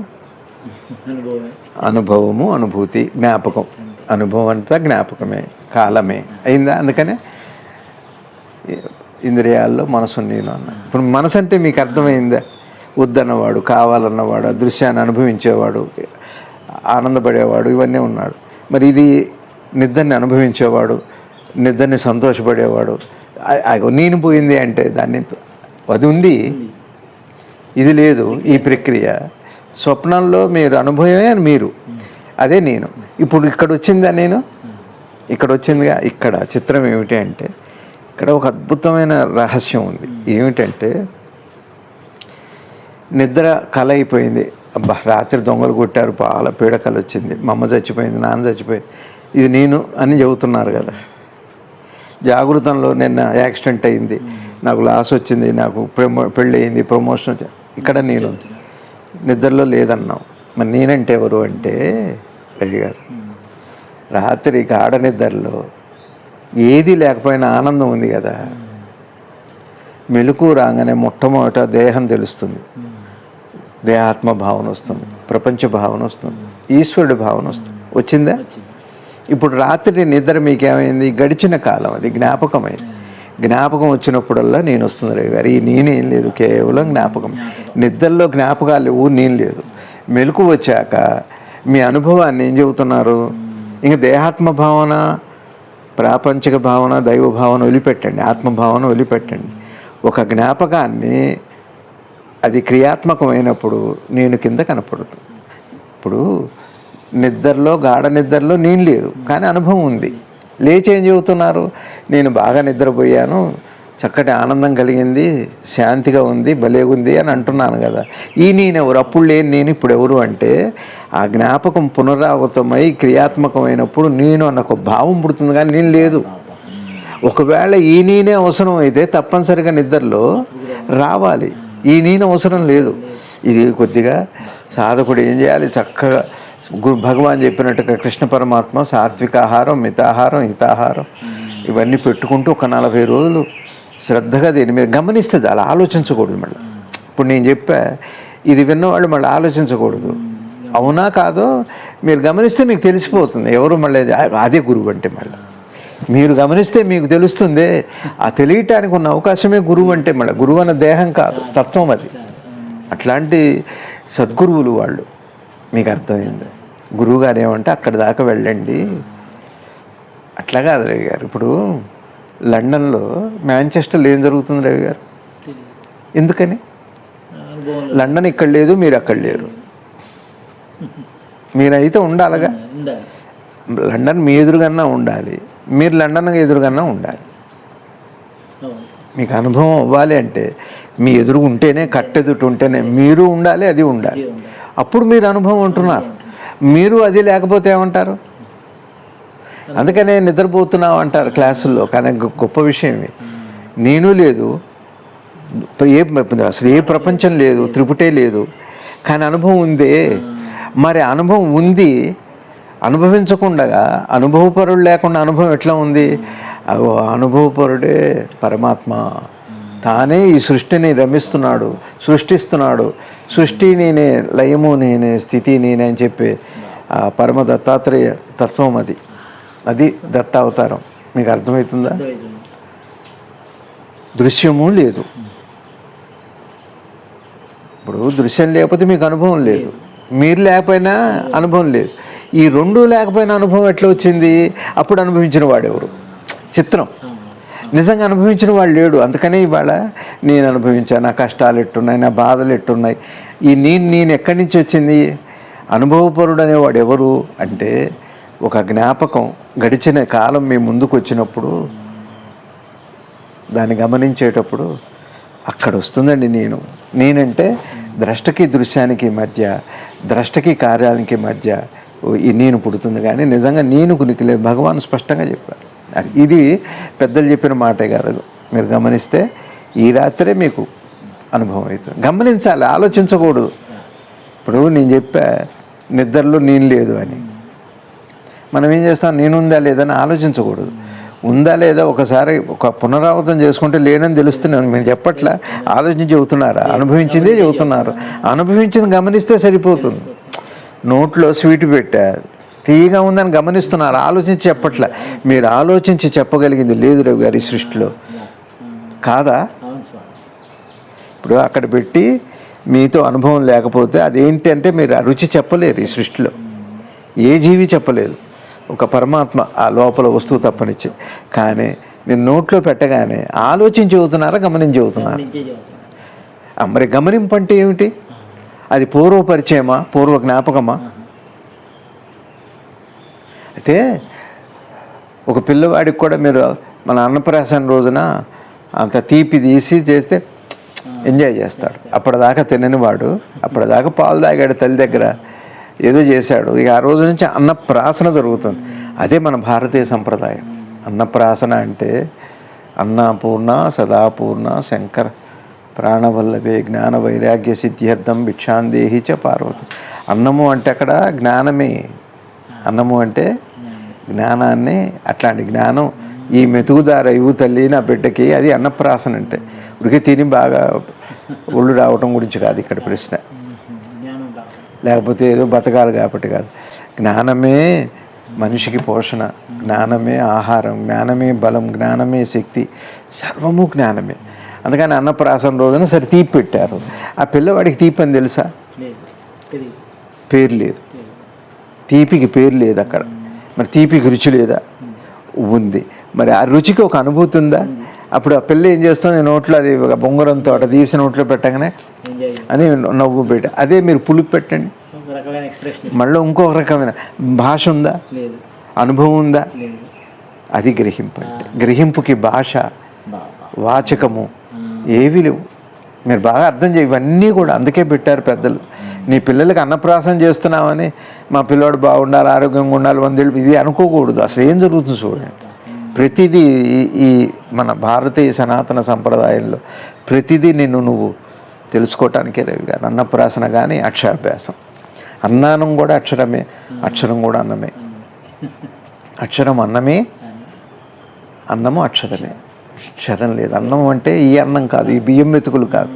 Speaker 1: అనుభవము, అనుభూతి, జ్ఞాపకం. అనుభవం అంతా జ్ఞాపకమే, కాలమే అయిందా. అందుకనే ఇంద్రియాల్లో మనసు నేను అన్న. ఇప్పుడు మనసు అంటే మీకు అర్థమైందా? వద్దన్నవాడు, కావాలన్నవాడు, ఆ దృశ్యాన్ని అనుభవించేవాడు, ఆనందపడేవాడు, ఇవన్నీ ఉన్నాడు. మరి ఇది నిద్రని అనుభవించేవాడు, నిద్రని సంతోషపడేవాడు. నేను పోయింది అంటే దాన్ని అది ఉంది, ఇది లేదు. ఈ ప్రక్రియ స్వప్నంలో మీరు అనుభవమే మీరు, అదే నేను. ఇప్పుడు ఇక్కడ వచ్చిందా నేను? ఇక్కడ వచ్చిందిగా. ఇక్కడ చిత్రం ఏమిటి అంటే ఇక్కడ ఒక అద్భుతమైన రహస్యం ఉంది. ఏమిటంటే నిద్ర కల అయిపోయింది. అబ్బా రాత్రి దొంగలు కొట్టారు, పాల పీడకలు వచ్చింది, మా అమ్మ చచ్చిపోయింది, నాన్న చచ్చిపోయింది, ఇది నేను అని చెబుతున్నారు కదా. జాగృతంలో నిన్న యాక్సిడెంట్ అయింది, నాకు లాస్ వచ్చింది, నాకు పెళ్ళి అయింది, ప్రమోషన్ వచ్చింది, ఇక్కడ నేను. నిద్రలో లేదన్నాం. మరి నేనంటే ఎవరు అంటే రవి గారు, రాత్రి గాఢ నిద్రలో ఏది లేకపోయినా ఆనందం ఉంది కదా. మెలకు రాగానే మొట్టమొదట దేహం తెలుస్తుంది, దేహాత్మ భావన వస్తుంది, ప్రపంచ భావన వస్తుంది, ఈశ్వరుడి భావన వస్తుంది. వచ్చిందా? ఇప్పుడు రాత్రి నిద్ర మీకేమైంది? గడిచిన కాలం, అది జ్ఞాపకమైంది. జ్ఞాపకం వచ్చినప్పుడల్లా నేను వస్తుంది రవి గారు. ఈ నేనేం లేదు, కేవలం జ్ఞాపకం. నిద్రలో జ్ఞాపకాలు లేవు, నేను లేదు. మెలకు వచ్చాక మీ అనుభవాన్ని ఏం చెబుతున్నారు? ఇంక దేహాత్మ భావన, ప్రాపంచిక భావన, దైవ భావన వదిలిపెట్టండి, ఆత్మభావన వదిలిపెట్టండి. ఒక జ్ఞాపకాన్ని అది క్రియాత్మకమైనప్పుడు నేను కింద కనపడుతుంది. ఇప్పుడు నిద్రలో, గాఢ నిద్రలో నేను లేదు, కానీ అనుభవం ఉంది. లేచి ఏం చెబుతున్నారు? నేను బాగా నిద్రపోయాను, చక్కటి ఆనందం కలిగింది, శాంతిగా ఉంది, భలేగుంది అని అంటున్నాను కదా. ఈ నేనెవరు? అప్పుడు లేని నేను ఇప్పుడు ఎవరు అంటే ఆ జ్ఞాపకం పునరావృతమై క్రియాత్మకమైనప్పుడు నేను అన్న ఒక భావం పుడుతుంది, కానీ నేను లేదు. ఒకవేళ ఈ నేనే అవసరం అయితే తప్పనిసరిగా నిద్రలో రావాలి. ఈ నేను అవసరం లేదు. ఇది కొద్దిగా సాధకుడు ఏం చేయాలి? చక్కగా భగవాన్ చెప్పినట్టుగా కృష్ణ పరమాత్మ సాత్విక ఆహారం, మితాహారం, హితాహారం ఇవన్నీ పెట్టుకుంటూ ఒక 40 రోజులు శ్రద్ధగా దీని మీద గమనిస్తుంది. అలా ఆలోచించకూడదు. మళ్ళీ ఇప్పుడు నేను చెప్పా, ఇది విన్నవాళ్ళు మళ్ళీ ఆలోచించకూడదు. అవునా కాదో మీరు గమనిస్తే మీకు తెలిసిపోతుంది ఎవరు. మళ్ళీ అదే గురువు అంటే మళ్ళీ మీరు గమనిస్తే మీకు తెలుస్తుంది. ఆ తెలియటానికి ఉన్న అవకాశమే గురువు అంటే. మళ్ళీ గురువు అన్న దేహం కాదు, తత్వం అది. అట్లాంటి సద్గురువులు వాళ్ళు. మీకు అర్థమైంది? గురువుగారు ఏమంటే అక్కడి దాకా వెళ్ళండి. అట్లా కాదు రవి గారు. ఇప్పుడు లండన్లో, మాంచెస్టర్లో ఏం జరుగుతుంది రవి గారు? ఎందుకని? లండన్ ఇక్కడ లేదు, మీరు అక్కడ లేరు. మీరైతే ఉండాలిగా. లండన్ మీ ఎదురుగన్నా ఉండాలి, మీరు లండన్ ఎదురుగన్నా ఉండాలి. మీకు అనుభవం అవ్వాలి అంటే మీ ఎదురు ఉంటేనే, కట్టెదుటి ఉంటేనే మీరు ఉండాలి, అది ఉండాలి. అప్పుడు మీరు అనుభవం ఉంటున్నారు. మీరు అది లేకపోతే ఏమంటారు? అందుకనే నిద్రపోతున్నావు అంటారు క్లాసుల్లో. కానీ గొప్ప విషయం నేను లేదు, అసలు ఏ ప్రపంచం లేదు, త్రిపుటే లేదు, కానీ అనుభవం ఉందే. మరి అనుభవం ఉంది, అనుభవించకుండా, అనుభవపరుడు లేకుండా అనుభవం ఎట్లా ఉంది? అనుభవపరుడే పరమాత్మ. తానే ఈ సృష్టిని రమిస్తున్నాడు, సృష్టిస్తున్నాడు. సృష్టి నేనే, లయము నేనే, స్థితి నేనే అని చెప్పి ఆ పరమ దత్తాత్రేయ తత్వం అది. అది దత్తావతారం. మీకు అర్థమవుతుందా? దృశ్యము లేదు. ఇప్పుడు దృశ్యం లేకపోతే మీకు అనుభవం లేదు, మీరు లేకపోయినా అనుభవం లేదు. ఈ రెండు లేకపోయినా అనుభవం ఎట్లా వచ్చింది? అప్పుడు అనుభవించిన వాడెవరు? చిత్రం. నిజంగా అనుభవించిన వాడు లేడు. అందుకనే ఇవాళ నేను అనుభవించాను, నా కష్టాలు ఎట్టున్నాయి, నా బాధలు ఎట్టున్నాయి. ఈ నేను ఎక్కడి నుంచి వచ్చింది? అనుభవపరుడు అనేవాడు ఎవరు అంటే, ఒక జ్ఞాపకం గడిచిన కాలం మీ ముందుకు వచ్చినప్పుడు దాన్ని గమనించేటప్పుడు అక్కడ వస్తుందండి నేనంటే ద్రష్టకి దృశ్యానికి మధ్య, ద్రష్టకి కార్యానికి మధ్య ఈ నేను పుడుతుంది. కానీ నిజంగా నేను కునికిలేదు. భగవాన్ స్పష్టంగా చెప్పారు. ఇది పెద్దలు చెప్పిన మాటే కాదు. మీరు గమనిస్తే ఈ రాత్రే మీకు అనుభవం అవుతుంది. గమనించాలి, ఆలోచించకూడదు. ఇప్పుడు నేను చెప్పా నిద్రలో నేను లేదు అని. మనం ఏం చేస్తాం? నేనుందా లేదని ఆలోచించకూడదు. ఉందా లేదా ఒకసారి ఒక పునరావృతం చేసుకుంటే లేనని తెలుస్తున్నాను. మీరు చెప్పట్లా, ఆలోచించి చెబుతున్నారా? అనుభవించిందే చెబుతున్నారు. అనుభవించింది గమనిస్తే సరిపోతుంది. నోట్లో స్వీట్ పెట్టా, తీయగా ఉందని గమనిస్తున్నారు, ఆలోచించి చెప్పట్లే. మీరు ఆలోచించి చెప్పగలిగింది లేదు రవి గారు ఈ సృష్టిలో, కాదా? ఇప్పుడు అక్కడ పెట్టి మీతో అనుభవం లేకపోతే అదేంటి అంటే మీరు ఆ రుచి చెప్పలేరు. ఈ సృష్టిలో ఏ జీవి చెప్పలేదు, ఒక పరమాత్మ ఆ లోపల వస్తువు తప్పనిచ్చి. కానీ మీరు నోట్లో పెట్టగానే ఆలోచించి చెబుతున్నారా, గమనించి చెబుతున్నారు? మరి గమనింపు అంటే ఏమిటి? అది పూర్వ పరిచయమా, పూర్వ జ్ఞాపకమా? అయితే ఒక పిల్లవాడికి కూడా మీరు మన అన్నప్రాసన రోజున అంత తీపి తీసి చేస్తే ఎంజాయ్ చేస్తాడు. అప్పటిదాకా తినని వాడు అప్పటిదాకా పాలు తాగాడు తల్లి దగ్గర, ఏదో చేశాడు. ఇక ఆ రోజు నుంచి అన్నప్రాసన జరుగుతుంది. అదే మన భారతీయ సంప్రదాయం. అన్నప్రాసన అంటే అన్నపూర్ణ సదాపూర్ణ శంకర ప్రాణవల్లభే జ్ఞాన వైరాగ్య సిద్ధ్యర్థం భిక్షాందేహి చ పార్వతి. అన్నము అంటే అక్కడ జ్ఞానమే. అన్నము అంటే జ్ఞానాన్ని, అట్లాంటి జ్ఞానం ఈ మెతుకుదార ఇవ్వు తల్లి నా బిడ్డకి, అది అన్నప్రాసన అంటే. ఉడికి తిని బాగా ఒళ్ళు రావటం గురించి కాదు ఇక్కడ ప్రశ్న, లేకపోతే ఏదో బతకాలి కాబట్టి కాదు. జ్ఞానమే మనిషికి పోషణ, జ్ఞానమే ఆహారం, జ్ఞానమే బలం, జ్ఞానమే శక్తి, సర్వము జ్ఞానమే. అందుకని అన్నప్రాసన రోజున సరే తీపి పెట్టారు. ఆ పిల్లవాడికి తీపి అని తెలుసా? పేరు లేదు, తీపికి పేరు లేదు అక్కడ. మరి తీపికి రుచి లేదా? ఉంది. మరి ఆ రుచికి ఒక అనుభూతి ఉందా? అప్పుడు ఆ పిల్ల ఏం చేస్తుంది? నోట్లో అది ఒక బొంగరంతో అట తీసి నోట్లో పెట్టగానే అని నవ్వు పెట్ట. అదే మీరు పులుపు పెట్టండి, మళ్ళీ ఇంకొక రకమైన భాష ఉందా? అనుభవం ఉందా? అది గ్రహింపు అంటే. గ్రహింపుకి భాష, వాచకము ఏవి లేవు. మీరు బాగా అర్థం చేయ, ఇవన్నీ కూడా అందుకే పెట్టారు పెద్దలు. నీ పిల్లలకి అన్నప్రాసన చేస్తున్నామని మా పిల్లవాడు బాగుండాలి, ఆరోగ్యంగా ఉండాలి, 100 ఏళ్ళు ఇది అనుకోకూడదు. అసలు ఏం జరుగుతుంది చూడండి. ప్రతిదీ ఈ మన భారతీయ సనాతన సంప్రదాయంలో ప్రతిదీ నువ్వు తెలుసుకోవటానికే రవి గారు. అన్నప్రాసన కానీ అక్షరాభ్యాసం. అన్నానం కూడా అక్షరమే, అక్షరం కూడా అన్నమే. అక్షరం అన్నమే, అన్నము అక్షరమే. అక్షరం లేదు. అన్నం అంటే ఈ అన్నం కాదు, ఈ బియ్యం మెతుకులు కాదు.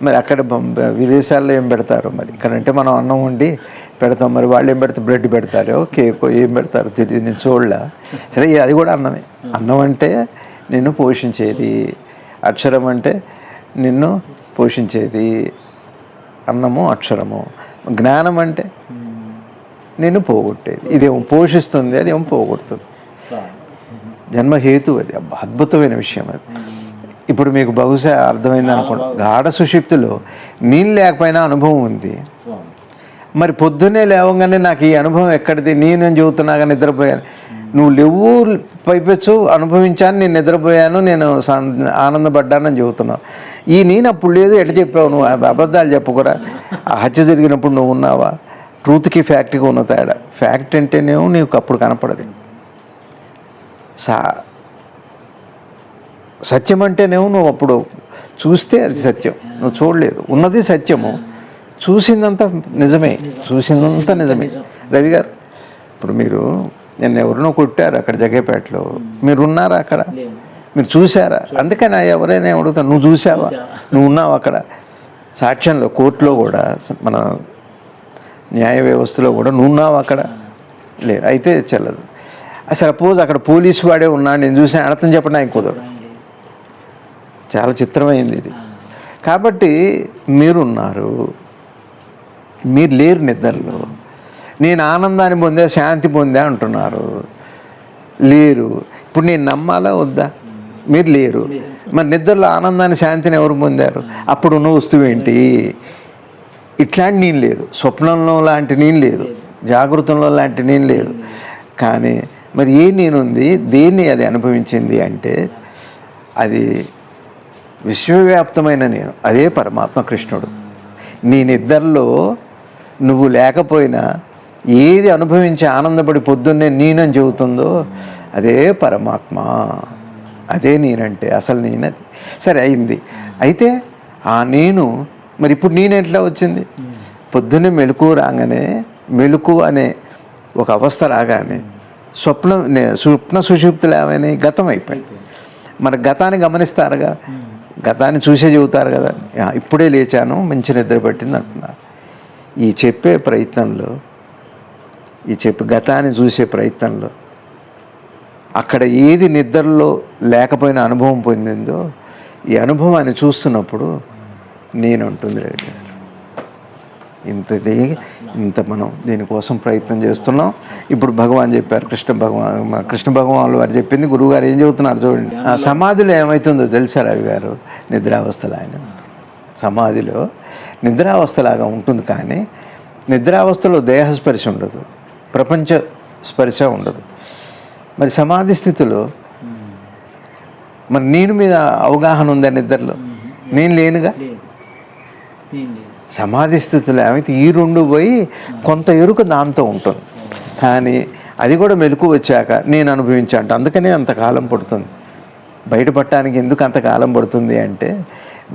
Speaker 1: మరి అక్కడ విదేశాల్లో ఏం పెడతారు? మరి ఇక్కడంటే మనం అన్నం వండి పెడతాం, మరి వాళ్ళు ఏం పెడతారు? బ్రెడ్ పెడతారు, కేక్ ఏం పెడతారు తెలియదు, నేను చూడలే. సరే, అది కూడా అన్నమే. అన్నం అంటే నిన్ను పోషించేది, అక్షరం అంటే నిన్ను పోషించేది. అన్నము అక్షరము. జ్ఞానం అంటే నిన్ను పోగొట్టేది. ఇదేమో పోషిస్తుంది, అదేమో పోగొడుతుంది. జన్మహేతు అది. అద్భుతమైన విషయం అది. ఇప్పుడు మీకు బహుశా అర్థమైంది అనుకోండి. గాఢ సుషుప్తిలో నేను లేకపోయినా అనుభవం ఉంది. మరి పొద్దున్నే లేవగానే నాకు ఈ అనుభవం ఎక్కడిది? నేను చెబుతున్నాగా నిద్రపోయాను. నువ్వు లేవు పైపెచ్చు అనుభవించాను, నేను నిద్రపోయాను, నేను ఆనందపడ్డానని చెబుతున్నావు. ఈ నేను అప్పుడు లేదు ఎట్లా చెప్పావు? నువ్వు అబద్ధాలు చెప్పకురా. ఆ హత్య జరిగినప్పుడు నువ్వు ఉన్నావా? ట్రూత్కి ఫ్యాక్ట్కి ఉన్న తేడా. ఫ్యాక్ట్ అంటేనేమో నీకు అప్పుడు కనపడదు. సత్యం అంటేనేమో నువ్వు అప్పుడు చూస్తే అది సత్యం, నువ్వు చూడలేదు. ఉన్నది సత్యము, చూసిందంతా నిజమే. చూసిందంతా నిజమే. రవి గారు, ఇప్పుడు మీరు నిన్న ఎవరినో కొట్టారు అక్కడ జగ్గేపేటలో, మీరు ఉన్నారా అక్కడ? మీరు చూసారా? అందుకని ఎవరైనా అడుగుతాను, నువ్వు చూసావా? నువ్వు ఉన్నావు అక్కడ? సాక్ష్యంలో, కోర్టులో కూడా, మన న్యాయ వ్యవస్థలో కూడా నువ్వు ఉన్నావు అక్కడ? లేదు. అయితే చెల్లదు. సపోజ్ అక్కడ పోలీసు వాడే ఉన్నాడు, నేను చూసాను, అర్థం చెప్పడం నాకు కుదరదు. చాలా చిత్రమైంది ఇది. కాబట్టి మీరున్నారు, మీరు లేరు నిద్రలో. నేను ఆనందాన్ని పొందా, శాంతి పొందా అంటున్నారు, లేరు. ఇప్పుడు నేను నమ్మాలా వద్దా? మీరు లేరు. మరి నిద్రలో ఆనందాన్ని శాంతిని ఎవరు పొందారు? అప్పుడు ఉన్న వస్తువు ఏంటి? ఇట్లాంటి నేను లేదు, స్వప్నంలో లాంటి నేను లేదు, జాగృతంలో లాంటి నేను లేదు. కానీ మరి ఏ నేనుంది, దేన్ని అది అనుభవించింది అంటే అది విశ్వవ్యాప్తమైన నేను, అదే పరమాత్మ కృష్ణుడు. నీ నిద్రలో నువ్వు లేకపోయినా ఏది అనుభవించి ఆనందపడి పొద్దున్నే నేనని చెబుతుందో అదే పరమాత్మ, అదే నేనంటే అసలు నేనది. సరే అయింది. అయితే ఆ నేను మరి ఇప్పుడు నేను ఎట్లా వచ్చింది? పొద్దున్నే మెలకు రాగానే, మెలకు అనే ఒక అవస్థ రాగానే స్వప్న సుషుప్తులు ఏమైనా గతం అయిపోయింది. మరి గతాన్ని గమనిస్తారుగా, గతాన్ని చూసే చెబుతారు కదా, ఇప్పుడే లేచాను మంచి నిద్ర పట్టింది అంటున్నారు. ఈ చెప్పే ప్రయత్నంలో, ఈ గతాన్ని చూసే ప్రయత్నంలో అక్కడ ఏది నిద్రలో లేకపోయినా అనుభవం పొందిందో ఈ అనుభవాన్ని చూస్తున్నప్పుడు నేను ఉంటుంది రెడ్డి గారు. ఇంత మనం దీనికోసం ప్రయత్నం చేస్తున్నాం. ఇప్పుడు భగవాన్ చెప్పారు, కృష్ణ భగవాన్ వారు చెప్పింది గురువుగారు ఏం చెబుతున్నారు చూడండి. ఆ సమాధిలో ఏమవుతుందో తెలుసా రవి గారు? నిద్రావస్థలు ఆయన సమాధిలో నిద్రావస్థలాగా ఉంటుంది. కానీ నిద్రావస్థలో దేహస్పర్శ ఉండదు, ప్రపంచ స్పర్శ ఉండదు. మరి సమాధి స్థితిలో మరి నేను మీద అవగాహన ఉందా? నిద్రలో నేను లేనుగా. సమాధి స్థితిలో ఏమైతే ఈ రెండు పోయి కొంత ఎరుక దాంతో ఉంటుంది. కానీ అది కూడా మెలకు వచ్చాక నేను అనుభవించాను. అందుకనే అంతకాలం పడుతుంది బయటపడటానికి. ఎందుకు అంతకాలం పడుతుంది అంటే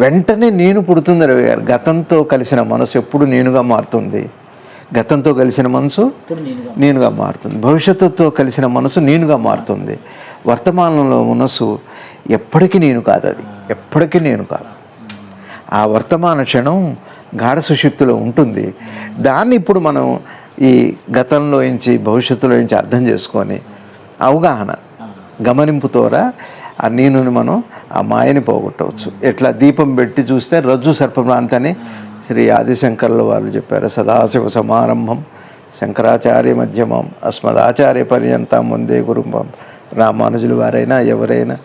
Speaker 1: వెంటనే నేను పుడుతుంది రవి గారు. గతంతో కలిసిన మనసు ఎప్పుడు నేనుగా మారుతుంది. గతంతో కలిసిన మనసు నేనుగా మారుతుంది. భవిష్యత్తుతో కలిసిన మనసు నేనుగా మారుతుంది. వర్తమానంలో మనసు ఎప్పటికీ నేను కాదు, అది ఎప్పటికీ నేను కాదు. ఆ వర్తమాన క్షణం గాఢ సుషుప్తిలో ఉంటుంది. దాన్ని ఇప్పుడు మనం ఈ గతంలో నుంచి భవిష్యత్తులో నుంచి అర్థం చేసుకొని అవగాహన గమనింపు ద్వారా ఆ నేను మనం ఆ మాయని పోగొట్టవచ్చు. ఎట్లా దీపం పెట్టి చూస్తే రజ్జు సర్పభ్రాంతి శ్రీ ఆదిశంకర్ల వారు చెప్పారు. సదాశివ సమారంభం శంకరాచార్య మధ్యమం అస్మదాచార్య పర్యంతం వందే గురుంబం. రామానుజుల వారైనా ఎవరైనా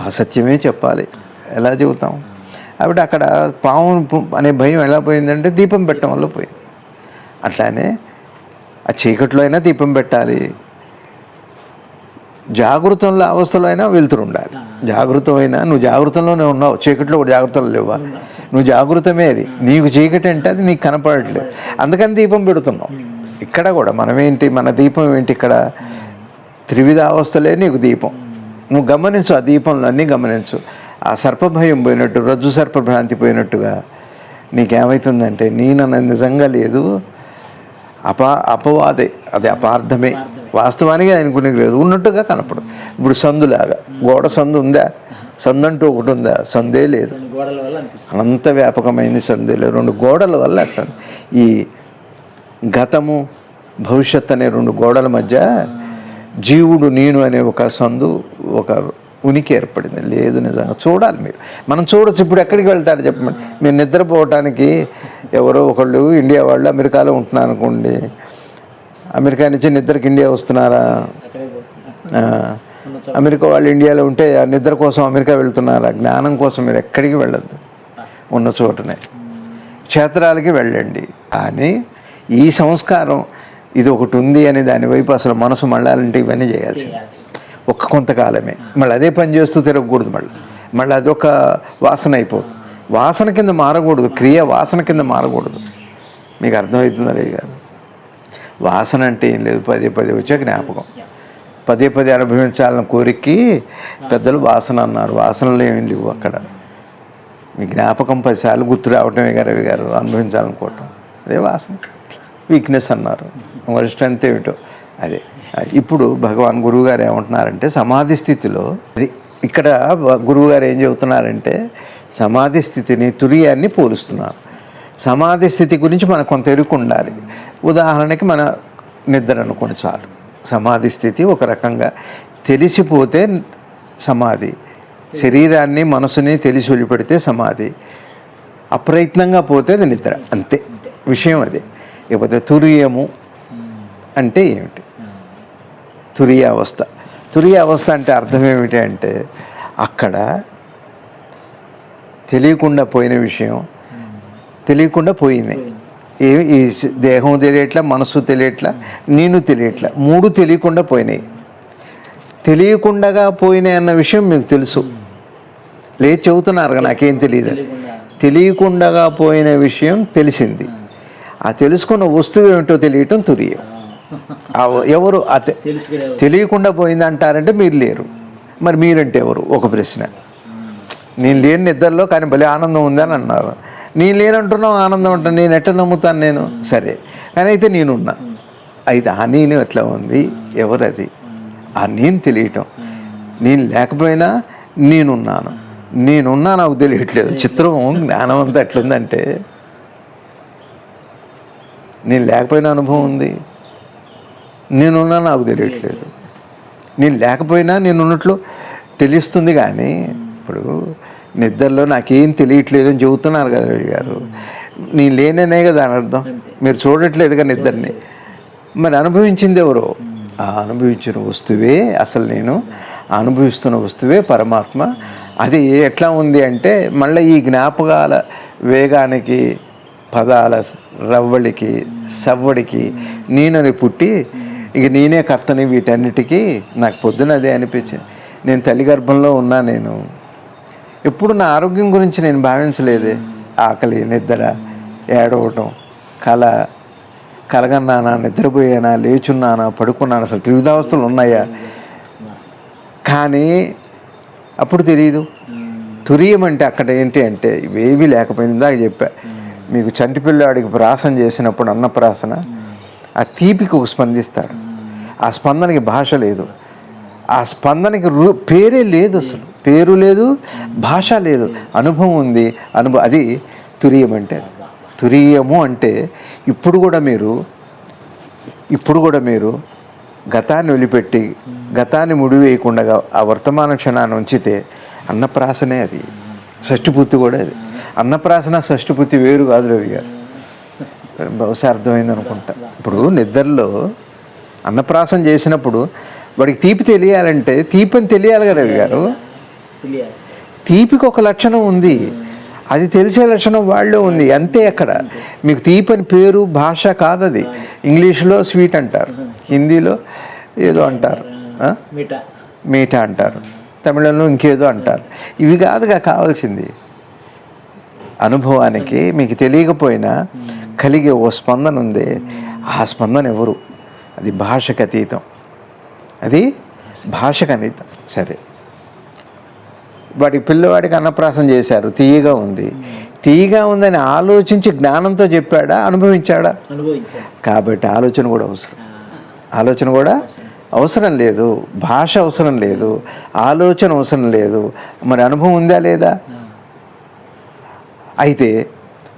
Speaker 1: ఆ సత్యమే చెప్పాలి. ఎలా చెబుతాం? ఆవిడ అక్కడ పాము అనే భయం ఎలా పోయిందంటే దీపం పెట్టడం వల్ల పోయింది. అట్లానే ఆ చీకట్లో అయినా దీపం పెట్టాలి, జాగృతంలో అవస్థలో అయినా వెళ్తురు ఉండాలి. జాగృతమైనా నువ్వు జాగృతంలోనే ఉన్నావు, చీకట్లో కూడా జాగృతంలో లేవా? నువ్వు జాగృతమే. అది నీకు చీకటి అంటే అది నీకు కనపడట్లేదు, అందుకని దీపం పెడుతున్నావు. ఇక్కడ కూడా మనమేంటి, మన దీపం ఏంటి? ఇక్కడ త్రివిధ అవస్థలే నీకు దీపం. నువ్వు గమనించు, ఆ దీపంలో అన్నీ గమనించు. ఆ సర్పభయం పోయినట్టు, రజ్జు సర్పభ్రాంతి పోయినట్టుగా నీకేమవుతుందంటే నేనన్నది నిజంగా లేదు, అపవాదే, అది అపార్థమే. వాస్తవానికి అనుకునే లేదు, ఉన్నట్టుగా కనపడదు. ఇప్పుడు సందులాగా, గోడ సందు ఉందా? సందు అంటూ ఒకటి ఉందా? సందే లేదు. అనంత వ్యాపకమైంది సందే లేదు. రెండు గోడల వల్ల అట్లా ఈ గతము భవిష్యత్ అనే రెండు గోడల మధ్య జీవుడు నేను అనే ఒక సందు, ఒక ఉనికి ఏర్పడింది. లేదు, నిజంగా చూడాలి మీరు. మనం చూడొచ్చు. ఇప్పుడు ఎక్కడికి వెళ్తారు చెప్పండి? మీరు నిద్రపోవటానికి ఎవరో ఒకళ్ళు ఇండియా వాళ్ళు అమెరికాలో ఉంటున్నారు అనుకోండి, అమెరికా నుంచి నిద్రకి ఇండియా వస్తున్నారా? అమెరికా వాళ్ళు ఇండియాలో ఉంటే ఆ నిద్ర కోసం అమెరికా వెళ్తున్నారా? జ్ఞానం కోసం మీరు ఎక్కడికి వెళ్ళద్దు, ఉన్న చోటనే క్షేత్రాలకి వెళ్ళండి. కానీ ఈ సంస్కారం ఇది ఒకటి ఉంది అని దాని వైపు అసలు మనసు మళ్ళాలంటే ఇవన్నీ చేయాల్సింది కొంతకాలమే. మళ్ళీ అదే పని చేస్తూ తిరగకూడదు. మళ్ళీ అదొక వాసన అయిపోతుంది. వాసన కింద మారకూడదు, క్రియ వాసన కింద మారకూడదు. మీకు అర్థమవుతుందా రవి గారు? వాసన అంటే ఏం లేదు, పదే పదే వచ్చే జ్ఞాపకం. పదే పదే అనుభవించాలని కోరికకి పెద్దలు వాసన అన్నారు. వాసనలు ఏమి లేవు అక్కడ. మీ జ్ఞాపకం 10 సార్లు గుర్తు రావటమే కదా రవి గారు, అనుభవించాలనుకోవటం. అదే వాసన. వీక్నెస్ అన్నారు, మరి స్ట్రెంత్ ఏమిటో అదే. ఇప్పుడు భగవాన్ గురువుగారు ఏమంటున్నారంటే సమాధి స్థితిలో, అది ఇక్కడ గురువుగారు ఏం చెబుతున్నారంటే సమాధి స్థితిని తురియాన్ని పోలుస్తున్నారు. సమాధి స్థితి గురించి మనకు కొంత ఎరుక ఉండాలి. ఉదాహరణకి మన నిద్ర అనుకోండి చాలు. సమాధి స్థితి ఒక రకంగా తెలిసిపోతే సమాధి, శరీరాన్ని మనసుని తెలిసి వదిలిపెడితే సమాధి, అప్రయత్నంగా పోతే అది నిద్ర. అంతే విషయం అదే. ఇకపోతే తురియము అంటే ఏమిటి? తురియావస్థ. తురియావస్థ అంటే అర్థం ఏమిటి అంటే అక్కడ తెలియకుండా పోయిన విషయం తెలియకుండా పోయింది. ఈ దేహం తెలియట్లా, మనసు తెలియట్లా, నేను తెలియట్లా, మూడు తెలియకుండా పోయినాయి. తెలియకుండా పోయినాయి అన్న విషయం మీకు తెలుసు, లేదు చెబుతున్నారు నాకేం తెలియదు. తెలియకుండా పోయిన విషయం తెలిసింది. ఆ తెలుసుకున్న వస్తువు ఏమిటో తెలియటం తురియం. ఎవరు తెలియకుండా పోయింది అంటారంటే మీరు లేరు. మరి మీరంటే ఎవరు? ఒక ప్రశ్న. నేను లేని నిద్రలో కానీ భలే ఆనందం ఉందని అన్నారు. నేను లేనంటున్నావు ఆనందం అంటాను, నేను ఎట్లా నమ్ముతాను నేను? సరే, కానీ అయితే నేనున్నా. అయితే ఆ నేను ఎట్లా ఉంది? ఎవరది? ఆ నేను తెలియటం. నేను లేకపోయినా నేనున్నాను, నేనున్నా నాకు తెలియట్లేదు. చిత్రం జ్ఞానం అంతా ఎట్లుందంటే, నేను లేకపోయినా అనుభవం ఉంది, నేనున్నా నాకు తెలియట్లేదు. నేను లేకపోయినా నేను ఉన్నట్లు తెలుస్తుంది. కానీ ఇప్పుడు నిద్రలో నాకేం తెలియట్లేదు అని చెబుతున్నారు కదా రవి గారు. నేను లేననే కదా అని అర్థం. మీరు చూడట్లేదుగా నిద్రని. మరి అనుభవించింది ఎవరో? ఆ అనుభవించిన వస్తువే అసలు నేను. అనుభవిస్తున్న వస్తువే పరమాత్మ. అది ఎట్లా ఉంది అంటే, మళ్ళీ ఈ జ్ఞాపకాల వేగానికి, పదాల రవ్వడికి, సవ్వడికి నేనని పుట్టి ఇక నేనే కర్తని వీటన్నిటికీ. నాకు పొద్దున అదే అనిపించింది. నేను తల్లి గర్భంలో ఉన్నా. నేను ఎప్పుడు నా ఆరోగ్యం గురించి నేను భావించలేదే. ఆకలి, నిద్ర, ఏడవటం, కలగన్నానా, నిద్రపోయానా, లేచున్నానా, పడుకున్నానా, అసలు త్రివిధావస్థలు ఉన్నాయా? కానీ అప్పుడు తెలియదు. తురియం అంటే అక్కడ ఏంటి అంటే ఇవేవీ లేకపోయింది. ఇందాక చెప్పా మీకు, చంటి పిల్లాడికి ప్రాసన చేసినప్పుడు అన్నప్రాసన, ఆ తీపికి ఒక స్పందిస్తాడు. ఆ స్పందనకి భాష లేదు, ఆ స్పందనకి పేరే లేదు, అసలు పేరు లేదు, భాష లేదు, అనుభవం ఉంది. అది తురియం అంటే. తురియము అంటే ఇప్పుడు కూడా మీరు గతాన్ని వదిలిపెట్టి, గతాన్ని ముడివేయకుండా ఆ వర్తమాన క్షణాన్ని ఉంచితే అన్నప్రాసనే అది. షష్ఠిపూర్తి కూడా అది. అన్నప్రాసన షష్ఠిపూర్తి వేరు కాదు రవి గారు. బహుశా అర్థమైంది అనుకుంటా. ఇప్పుడు నిద్రలో అన్నప్రాసన చేసినప్పుడు వాడికి తీపి తెలియాలంటే తీపని తెలియాలి కదా రవి గారు. తీపికి ఒక లక్షణం ఉంది, అది తెలిసే లక్షణం వాళ్ళలో ఉంది అంతే. అక్కడ మీకు తీపని పేరు, భాష కాదు అది. ఇంగ్లీష్లో స్వీట్ అంటారు, హిందీలో ఏదో అంటారు, మీఠా అంటారు, తమిళంలో ఇంకేదో అంటారు. ఇవి కాదుగా కావాల్సింది. అనుభవానికి మీకు తెలియకపోయినా కలిగే ఓ స్పందన ఉంది. ఆ స్పందన ఎవరు? అది భాషకు అతీతం, అది భాషకు అతీతం. సరే, వాడి పిల్లవాడికి అన్నప్రాసం చేశారు, తీయగా ఉందని ఆలోచించి జ్ఞానంతో చెప్పాడా, అనుభవించాడా? కాబట్టి ఆలోచన కూడా అవసరం లేదు. భాష అవసరం లేదు, ఆలోచన అవసరం లేదు. మరి అనుభవం ఉందా లేదా? అయితే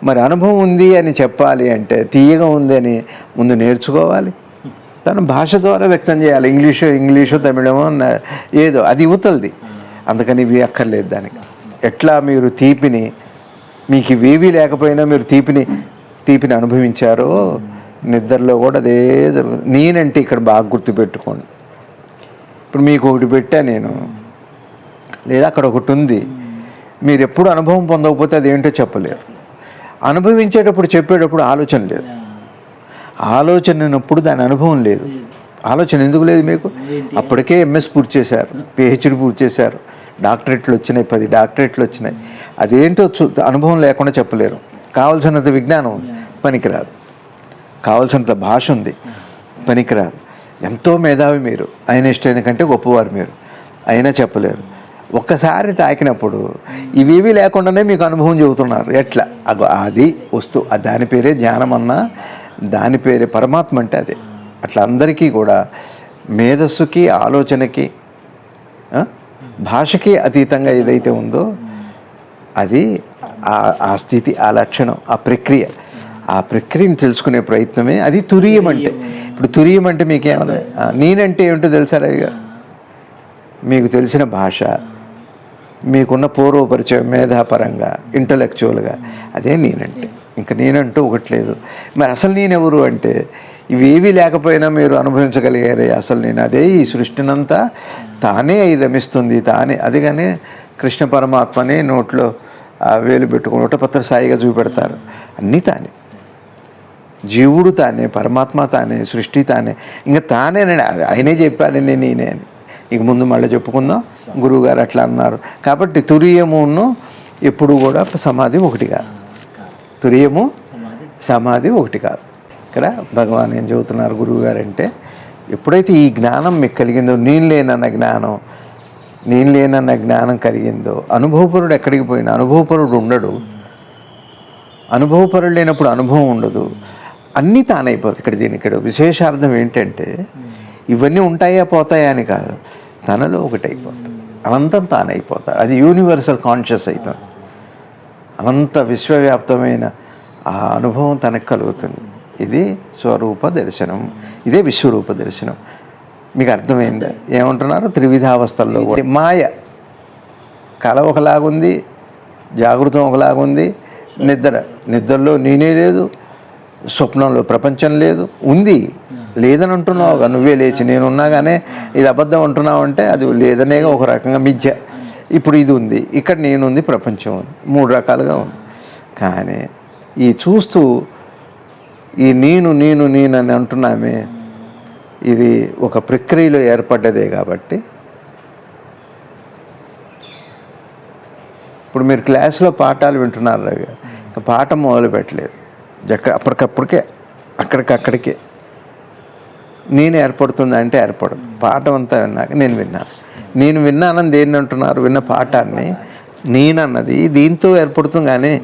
Speaker 1: మరి అనుభవం ఉంది అని చెప్పాలి అంటే తీయగా ఉంది అని ముందు నేర్చుకోవాలి. తను భాష ద్వారా వ్యక్తం చేయాలి. ఇంగ్లీషో తమిళమో ఏదో అది యువతలది. అందుకని ఇవి అక్కర్లేదు దానికి. ఎట్లా మీరు తీపిని, మీకు ఇవేవీ లేకపోయినా మీరు తీపిని అనుభవించారో, నిద్రలో కూడా అదే జరుగుతుంది. నేనంటే ఇక్కడ బాగా గుర్తుపెట్టుకోండి. ఇప్పుడు మీకు ఒకటి పెట్టా నేను, లేదా అక్కడ ఒకటి ఉంది. మీరు ఎప్పుడు అనుభవం పొందకపోతే అదేంటో చెప్పలేరు. అనుభవించేటప్పుడు చెప్పేటప్పుడు ఆలోచన లేదు. ఆలోచన ఉన్నప్పుడు దాని అనుభవం లేదు. ఆలోచన ఎందుకు లేదు మీకు? అప్పటికే ఎంఎస్ పూర్తి చేశారు, పిహెచ్డి పూర్తి చేశారు, డాక్టరేట్లు వచ్చినాయి, 10 డాక్టరేట్లు వచ్చినాయి. అదేంటో అనుభవం లేకుండా చెప్పలేరు. కావాల్సినంత విజ్ఞానం పనికిరాదు, కావాల్సినంత భాష ఉంది, పనికిరాదు. ఎంతో మేధావి మీరు, ఐన్స్టైన్ కంటే గొప్పవారు మీరు, అయినా చెప్పలేరు. ఒక్కసారి తాకినప్పుడు ఇవేవి లేకుండానే మీకు అనుభవం చెబుతున్నారు. ఎట్లా? అది వస్తువు, దాని పేరే ధ్యానం అన్నా, దాని పేరే పరమాత్మ అంటే అదే. అట్లా అందరికీ కూడా మేధస్సుకి, ఆలోచనకి, భాషకి అతీతంగా ఏదైతే ఉందో అది ఆ స్థితి, ఆ లక్షణం, ఆ ప్రక్రియను తెలుసుకునే ప్రయత్నమే అది తురియం అంటే. ఇప్పుడు తురియం అంటే మీకేమన్నా, నేనంటే ఏమిటో తెలుసా రవి గారు? మీకు తెలిసిన భాష, మీకున్న పూర్వపరిచయం, మేధాపరంగా, ఇంటలెక్చువల్గా, అదే నేనంటే. ఇంకా నేనంటూ ఒకటి లేదు. మరి అసలు నేనెవరు అంటే ఇవేవి లేకపోయినా మీరు అనుభవించగలిగారే. అసలు నేను అదే ఈ సృష్టినంతా తానే రమిస్తుంది, తానే. అది కానీ కృష్ణ పరమాత్మని నోట్లో వేలు పెట్టుకుని నోటపత్ర సాయిగా చూపెడతారు. అన్నీ తానే, జీవుడు తానే, పరమాత్మ తానే, సృష్టి తానే. ఇంకా తానే ఆయనే చెప్పాడండి నేనే అని. ఇక ముందు మళ్ళీ చెప్పుకుందాం. గురువుగారు అట్లా అన్నారు. కాబట్టి తురియమును ఎప్పుడు కూడా సమాధి ఒకటి కాదు. తురియము సమాధి ఒకటి కాదు. ఇక్కడ భగవాన్ ఏం చెబుతున్నారు గురువుగారు అంటే, ఎప్పుడైతే ఈ జ్ఞానం మీకు కలిగిందో, నేను లేనన్న జ్ఞానం కలిగిందో, అనుభవపరుడు ఎక్కడికి పోయినా అనుభవపరుడు ఉండడు. అనుభవపరుడు లేనప్పుడు అనుభవం ఉండదు. అన్నీ తానైపోతుంది. ఇక్కడ విశేషార్థం ఏంటంటే, ఇవన్నీ ఉంటాయా పోతాయా అని కాదు, తనలో ఒకటైపోతుంది. అనంతం తానైపోతాడు. అది యూనివర్సల్ కాన్షియస్ అవుతుంది. అనంత విశ్వవ్యాప్తమైన ఆ అనుభవం తనకు కలుగుతుంది. ఇది స్వరూప దర్శనం, ఇదే విశ్వరూప దర్శనం. మీకు అర్థమైందా? ఏమంటున్నారు? త్రివిధావస్థల్లో కూడా మాయ, కళ ఒకలాగుంది, జాగృతం ఒకలాగుంది, నిద్రలో నేనే లేదు, స్వప్నంలో ప్రపంచం లేదు. ఉంది, లేదని అంటున్నావుగా నువ్వే లేచి. నేనున్నాగానే ఇది అబద్ధం అంటున్నావు అంటే అది లేదనేగా ఒక రకంగా మిథ్య. ఇప్పుడు ఇది ఉంది, ఇక్కడ నేనుంది, ప్రపంచం ఉంది, 3 రకాలుగా ఉంది. కానీ ఈ చూస్తూ ఈ నేను అని అంటున్నామే, ఇది ఒక ప్రక్రియలో ఏర్పడ్డదే. కాబట్టి ఇప్పుడు మీరు క్లాసులో పాఠాలు వింటున్నారు రవి గారు, పాఠం మొదలు పెట్టలేదు, అప్పటికప్పటికే అక్కడికే నేను ఏర్పడుతుంది అంటే ఏర్పడదు. పాఠం అంతా విన్నాక నేను విన్నానని దేన్ని అంటున్నారు? విన్న పాఠాన్ని నేనన్నది దీంతో ఏర్పడుతుంది. కానీ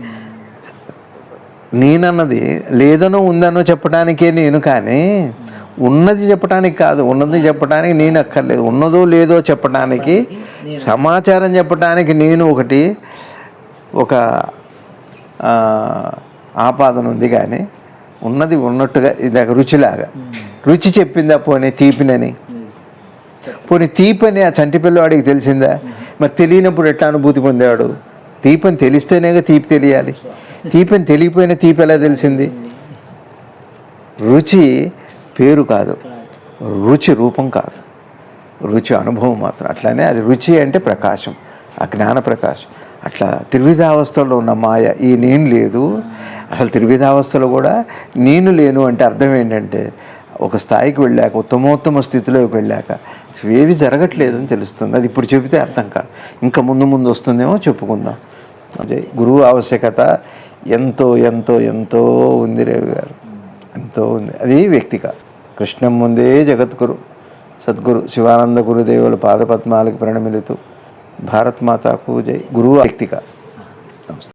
Speaker 1: నేనన్నది లేదనో ఉందనో చెప్పడానికే నేను, కానీ ఉన్నది చెప్పడానికి కాదు. ఉన్నది చెప్పడానికి నేను అక్కర్లేదు. ఉన్నదో లేదో చెప్పడానికి, సమాచారం చెప్పడానికి నేను ఒకటి, ఒక ఆపాదన ఉంది. కానీ ఉన్నది ఉన్నట్టుగా ఇది రుచిలాగా, రుచి చెప్పిందా పోనీ తీపినని? పోనీ తీపని ఆ చంటి పిల్లవాడికి తెలిసిందా? మరి తెలియనప్పుడు ఎట్లా అనుభూతి పొందేవాడు? తీపని తెలిస్తేనేగా తీపి తెలియాలి. తీపని తెలియపోయినా తీపి ఎలా తెలిసింది? రుచి పేరు కాదు, రుచి రూపం కాదు, రుచి అనుభవం మాత్రం. అట్లానే అది రుచి అంటే ప్రకాశం, ఆ జ్ఞాన ప్రకాశం. అట్లా త్రివిధావస్థలో ఉన్న మాయ, ఈ నేను లేదు. అసలు త్రివిధావస్థలో కూడా నేను లేను అంటే అర్థం ఏంటంటే, ఒక స్థాయికి వెళ్ళాక, ఉత్తమోత్తమ స్థితిలోకి వెళ్ళాక ఏవి జరగట్లేదని తెలుస్తుంది. అది ఇప్పుడు చెబితే అర్థం కాదు, ఇంకా ముందు వస్తుందేమో చెప్పుకుందాం. అదే గురువు ఆవశ్యకత ఎంతో ఎంతో ఎంతో ఉంది రేవి గారు, ఎంతో ఉంది. అది వ్యక్తిగా కృష్ణం ముందే జగద్గురు సద్గురు శివానంద గురుదేవుల పాదపద్మాలకు ప్రణమిలుతూ భారత్ మాతాకు జై. గురువు వ్యక్తిగా. నమస్తే.